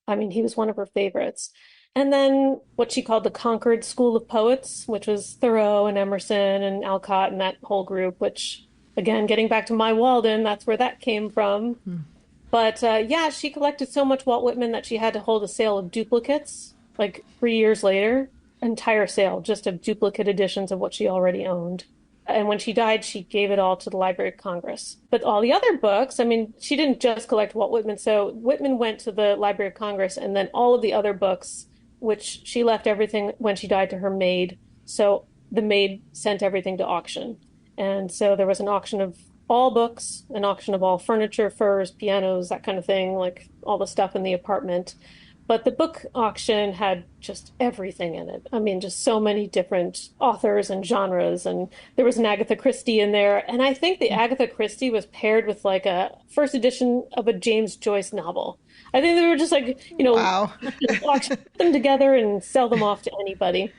I mean, he was one of her favorites. And then what she called the Concord School of Poets, which was Thoreau and Emerson and Alcott and that whole group, which, again, getting back to My Walden, that's where that came from. But yeah, she collected so much Walt Whitman that she had to hold a sale of duplicates, like 3 years later. Entire sale just of duplicate editions of what she already owned. And when she died, she gave it all to the Library of Congress. But all the other books, I mean, she didn't just collect Walt Whitman. So Whitman went to the Library of Congress, and then all of the other books, which she left everything when she died to her maid. So the maid sent everything to auction. And so there was an auction of all books, an auction of all furniture, furs, pianos, that kind of thing, like all the stuff in the apartment. But the book auction had just everything in it. I mean, just so many different authors and genres. And there was an Agatha Christie in there. And I think the Agatha Christie was paired with like a first edition of a James Joyce novel. I think they were just like, Wow. just auction them together and sell them off to anybody.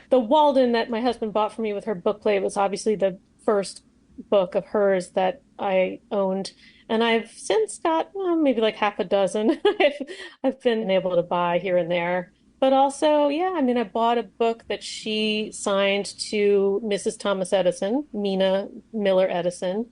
The Walden that my husband bought for me with her book plate was obviously the first book of hers that I owned. And I've since got maybe like half a dozen I've been able to buy here and there. But also, yeah, I mean, I bought a book that she signed to Mrs. Thomas Edison, Mina Miller Edison,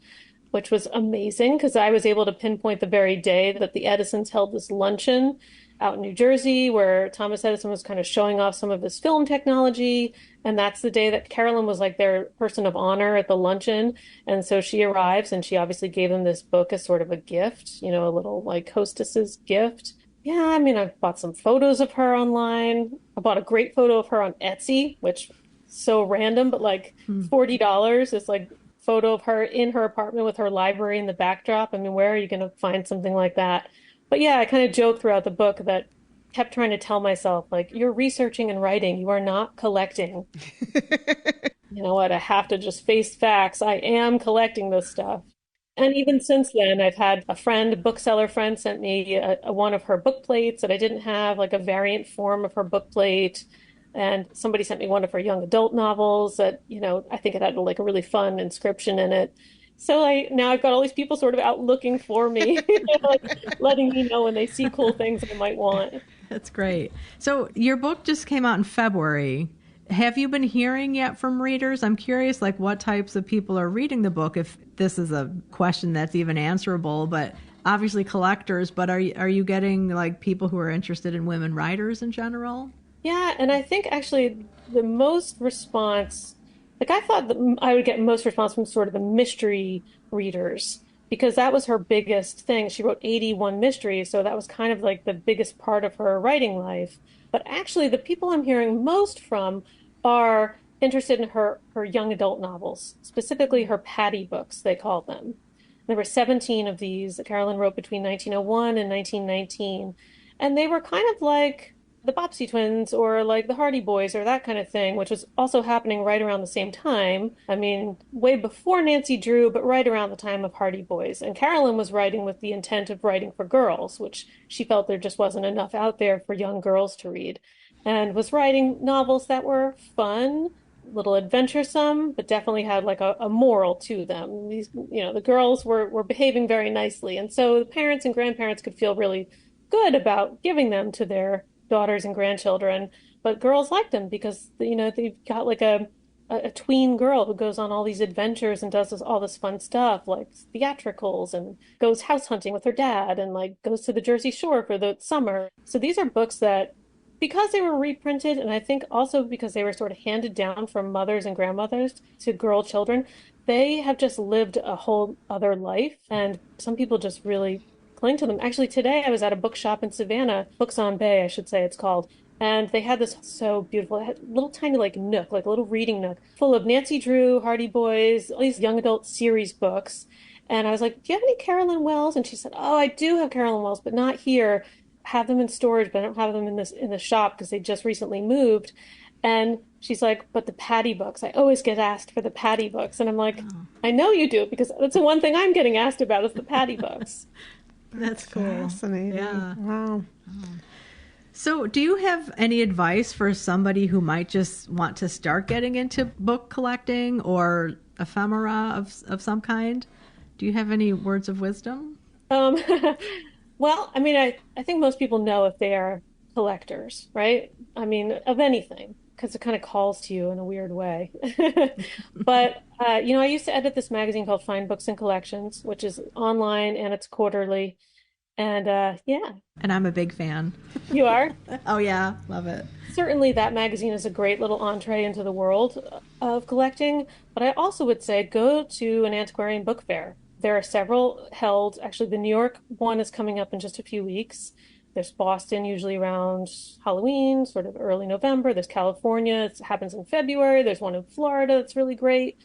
which was amazing because I was able to pinpoint the very day that the Edisons held this luncheon out in New Jersey where Thomas Edison was kind of showing off some of his film technology. And that's the day that Carolyn was like their person of honor at the luncheon. And so she arrives and she obviously gave them this book as sort of a gift, a little like hostess's gift. Yeah, I mean, I've bought some photos of her online. I bought a great photo of her on Etsy, which is so random, but like $40 is like photo of her in her apartment with her library in the backdrop. I mean, where are you going to find something like that? But yeah, I kind of joked throughout the book that kept trying to tell myself, like, you're researching and writing, you are not collecting. You know what? I have to just face facts. I am collecting this stuff. And even since then, I've had a bookseller friend, sent me one of her book plates that I didn't have, like a variant form of her book plate. And somebody sent me one of her young adult novels that, I think it had like a really fun inscription in it. So now I've got all these people sort of out looking for me, like letting me know when they see cool things I might want. That's great. So your book just came out in February. Have you been hearing yet from readers? I'm curious, like what types of people are reading the book, if this is a question that's even answerable, but obviously collectors, but are you getting like people who are interested in women writers in general? Yeah, and I think actually the most response, like I thought that I would get most response from sort of the mystery readers, because that was her biggest thing. She wrote 81 mysteries, so that was kind of like the biggest part of her writing life. But actually the people I'm hearing most from are interested in her young adult novels, specifically her Patty books, they call them. There were 17 of these that Carolyn wrote between 1901 and 1919. And they were kind of like the Bobbsey twins or like the Hardy Boys or that kind of thing, which was also happening right around the same time. I mean, way before Nancy Drew, but right around the time of Hardy Boys. And Carolyn was writing with the intent of writing for girls, which she felt there just wasn't enough out there for young girls to read, and was writing novels that were fun, a little adventuresome, but definitely had like a moral to them. These, the girls were behaving very nicely. And so the parents and grandparents could feel really good about giving them to their daughters and grandchildren, but girls liked them because they've got like a a tween girl who goes on all these adventures and does all this fun stuff, like theatricals, and goes house hunting with her dad, and like goes to the Jersey Shore for the summer. So these are books that, because they were reprinted, and I think also because they were sort of handed down from mothers and grandmothers to girl children, they have just lived a whole other life, and some people just really cling to them. Actually, today I was at a bookshop in Savannah, Books on Bay, I should say it's called, and they had this so beautiful, it had a little tiny like nook, like a little reading nook, full of Nancy Drew, Hardy Boys, all these young adult series books. And I was like, "Do you have any Carolyn Wells?" And she said, "Oh, I do have Carolyn Wells, but not here. Have them in storage, but I don't have them in the shop because they just recently moved." And she's like, "But the Patty books, I always get asked for the Patty books." And I'm like, Oh. "I know you do, because that's the one thing I'm getting asked about is the Patty books." That's cool. Fascinating. Yeah. Wow. Oh. So, do you have any advice for somebody who might just want to start getting into book collecting or ephemera of some kind? Do you have any words of wisdom? Um, well, I mean, I think most people know if they are collectors, right? I mean, of anything, because it kind of calls to you in a weird way. But, I used to edit this magazine called Fine Books and Collections, which is online and it's quarterly. And yeah. And I'm a big fan. You are? Oh, yeah. Love it. Certainly that magazine is a great little entree into the world of collecting. But I also would say go to an antiquarian book fair. There are several held. Actually, the New York one is coming up in just a few weeks. There's Boston, usually around Halloween, sort of early November. There's California. It happens in February. There's one in Florida that's really great.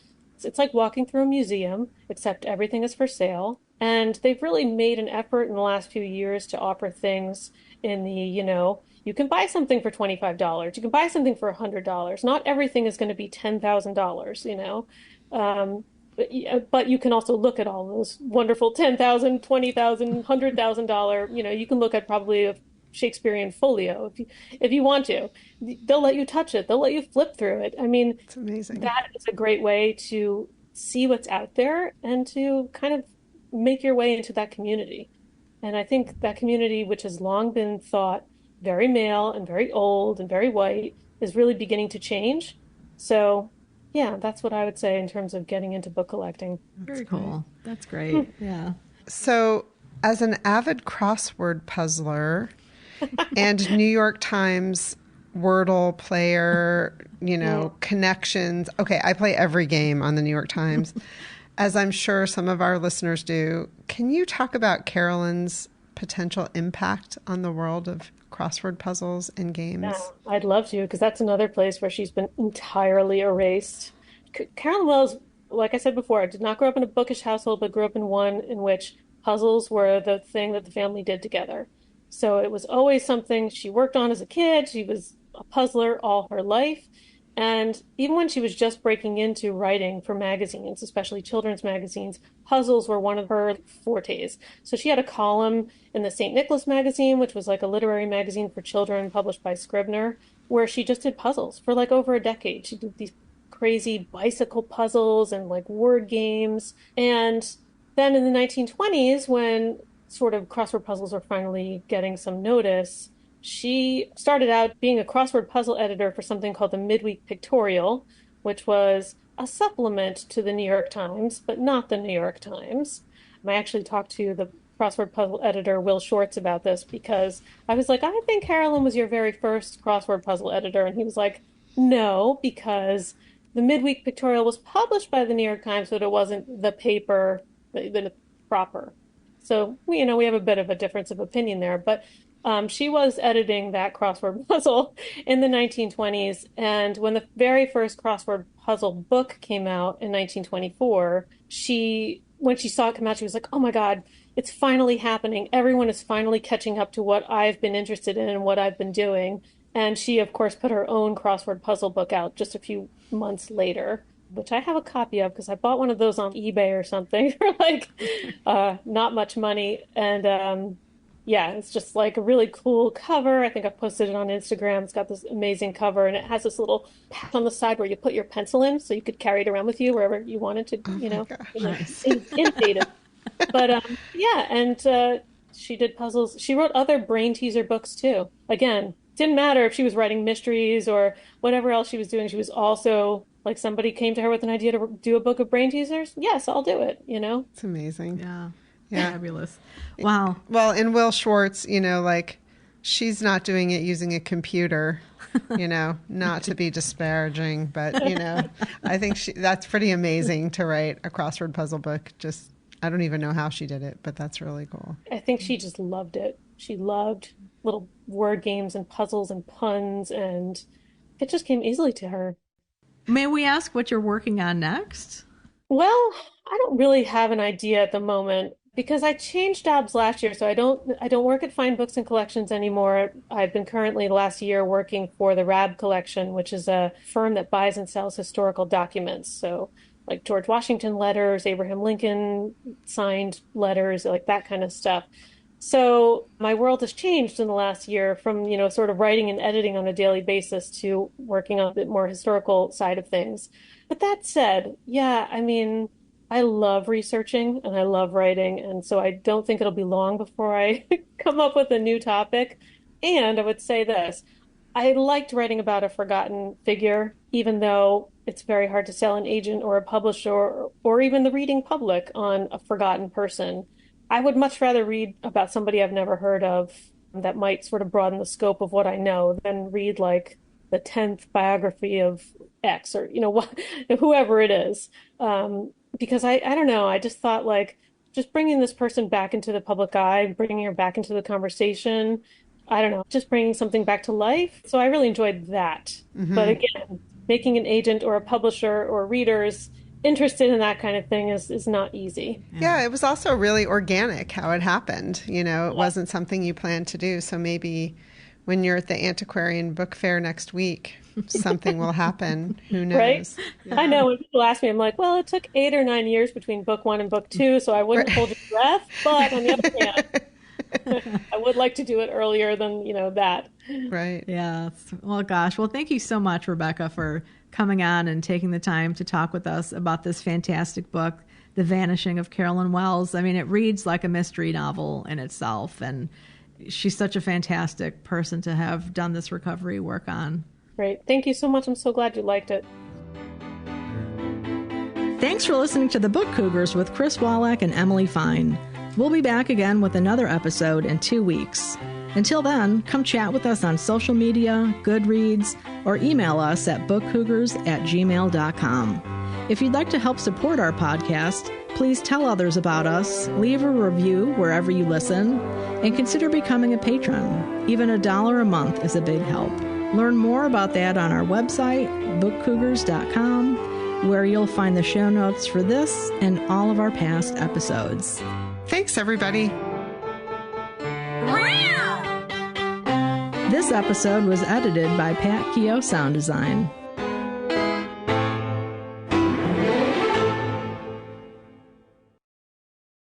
It's like walking through a museum, except everything is for sale. And they've really made an effort in the last few years to offer things in the, you can buy something for $25. You can buy something for $100. Not everything is going to be $10,000, but you can also look at all those wonderful $10,000, $20,000, $100,000, you can look at probably a Shakespearean folio if you want to. They'll let you touch it. They'll let you flip through it. I mean, It's amazing. that is a great way to see what's out there and to kind of make your way into that community. And I think that community, which has long been thought very male and very old and very white, is really beginning to change. So, yeah, that's what I would say in terms of getting into book collecting. Very cool. That's great. Yeah. So, as an avid crossword puzzler and New York Times Wordle player, connections. Okay, I play every game on the New York Times, as I'm sure some of our listeners do. Can you talk about Carolyn's potential impact on the world of crossword puzzles and games? Yeah, I'd love to, because that's another place where she's been entirely erased. Carolyn Wells, like I said before, did not grow up in a bookish household, but grew up in one in which puzzles were the thing that the family did together. So it was always something she worked on as a kid. She was a puzzler all her life. And even when she was just breaking into writing for magazines, especially children's magazines, puzzles were one of her fortes. So she had a column in the St. Nicholas magazine, which was like a literary magazine for children published by Scribner, where she just did puzzles for like over a decade. She did these crazy bicycle puzzles and like word games. And then in the 1920s, when sort of crossword puzzles were finally getting some notice, she started out being a crossword puzzle editor for something called the Midweek Pictorial, which was a supplement to the New York Times, but not the New York Times. I actually talked to the crossword puzzle editor, Will Shorts, about this because I was like, I think Carolyn was your very first crossword puzzle editor. And he was like, no, because the Midweek Pictorial was published by the New York Times, but it wasn't the paper, the proper. So, we have a bit of a difference of opinion there, but she was editing that crossword puzzle in the 1920s. And when the very first crossword puzzle book came out in 1924, when she saw it come out, she was like, oh my God, it's finally happening. Everyone is finally catching up to what I've been interested in and what I've been doing. And she, of course, put her own crossword puzzle book out just a few months later, which I have a copy of because I bought one of those on eBay or something for like not much money. And yeah, it's just like a really cool cover. I think I posted it on Instagram. It's got this amazing cover, and it has this little patch on the side where you put your pencil in, so you could carry it around with you wherever you wanted to, Nice. innovative. But yeah, and she did puzzles. She wrote other brain teaser books too. Again, didn't matter if she was writing mysteries or whatever else she was doing. She was also Like somebody came to her with an idea to do a book of brain teasers. Yes, I'll do it, It's amazing. Yeah. Yeah. Fabulous. Wow. Well, and Will Schwartz, like she's not doing it using a computer, not to be disparaging, but, I think that's pretty amazing to write a crossword puzzle book. I don't even know how she did it, but that's really cool. I think she just loved it. She loved little word games and puzzles and puns, and it just came easily to her. May we ask what you're working on next? Well, I don't really have an idea at the moment because I changed jobs last year, so I don't work at Fine Books and Collections anymore. I've been currently the last year working for the RAB Collection, which is a firm that buys and sells historical documents. So like George Washington letters, Abraham Lincoln signed letters, like that kind of stuff. So my world has changed in the last year from, sort of writing and editing on a daily basis to working on a bit more historical side of things. But that said, yeah, I mean, I love researching and I love writing. And so I don't think it'll be long before I come up with a new topic. And I would say this, I liked writing about a forgotten figure, even though it's very hard to sell an agent or a publisher or even the reading public on a forgotten person. I would much rather read about somebody I've never heard of that might sort of broaden the scope of what I know than read like the 10th biography of X or, whoever it is. Because I don't know, I just thought like just bringing this person back into the public eye, bringing her back into the conversation, I don't know, just bringing something back to life. So I really enjoyed that. Mm-hmm. But again, making an agent or a publisher or readers interested in that kind of thing is not easy. Yeah, it was also really organic how it happened. It wasn't something you planned to do. So maybe when you're at the antiquarian book fair next week, something will happen. Who knows? Right? Yeah. I know when people ask me, I'm like, well, it took 8 or 9 years between book 1 and book 2, so I wouldn't hold your breath. But on the other hand, I would like to do it earlier than, that. Right. Yeah. Well, gosh. Well, thank you so much, Rebecca, for coming on and taking the time to talk with us about this fantastic book, The Vanishing of Carolyn Wells. I mean, it reads like a mystery novel in itself, and she's such a fantastic person to have done this recovery work on. Great. Thank you so much. I'm so glad you liked it. Thanks for listening to The Book Cougars with Chris Wallach and Emily Fine. We'll be back again with another episode in 2 weeks. Until then, come chat with us on social media, Goodreads, or email us at bookcougars@gmail.com. If you'd like to help support our podcast, please tell others about us, leave a review wherever you listen, and consider becoming a patron. Even $1 a month is a big help. Learn more about that on our website, bookcougars.com, where you'll find the show notes for this and all of our past episodes. Thanks, everybody. This episode was edited by Pat Keogh Sound Design.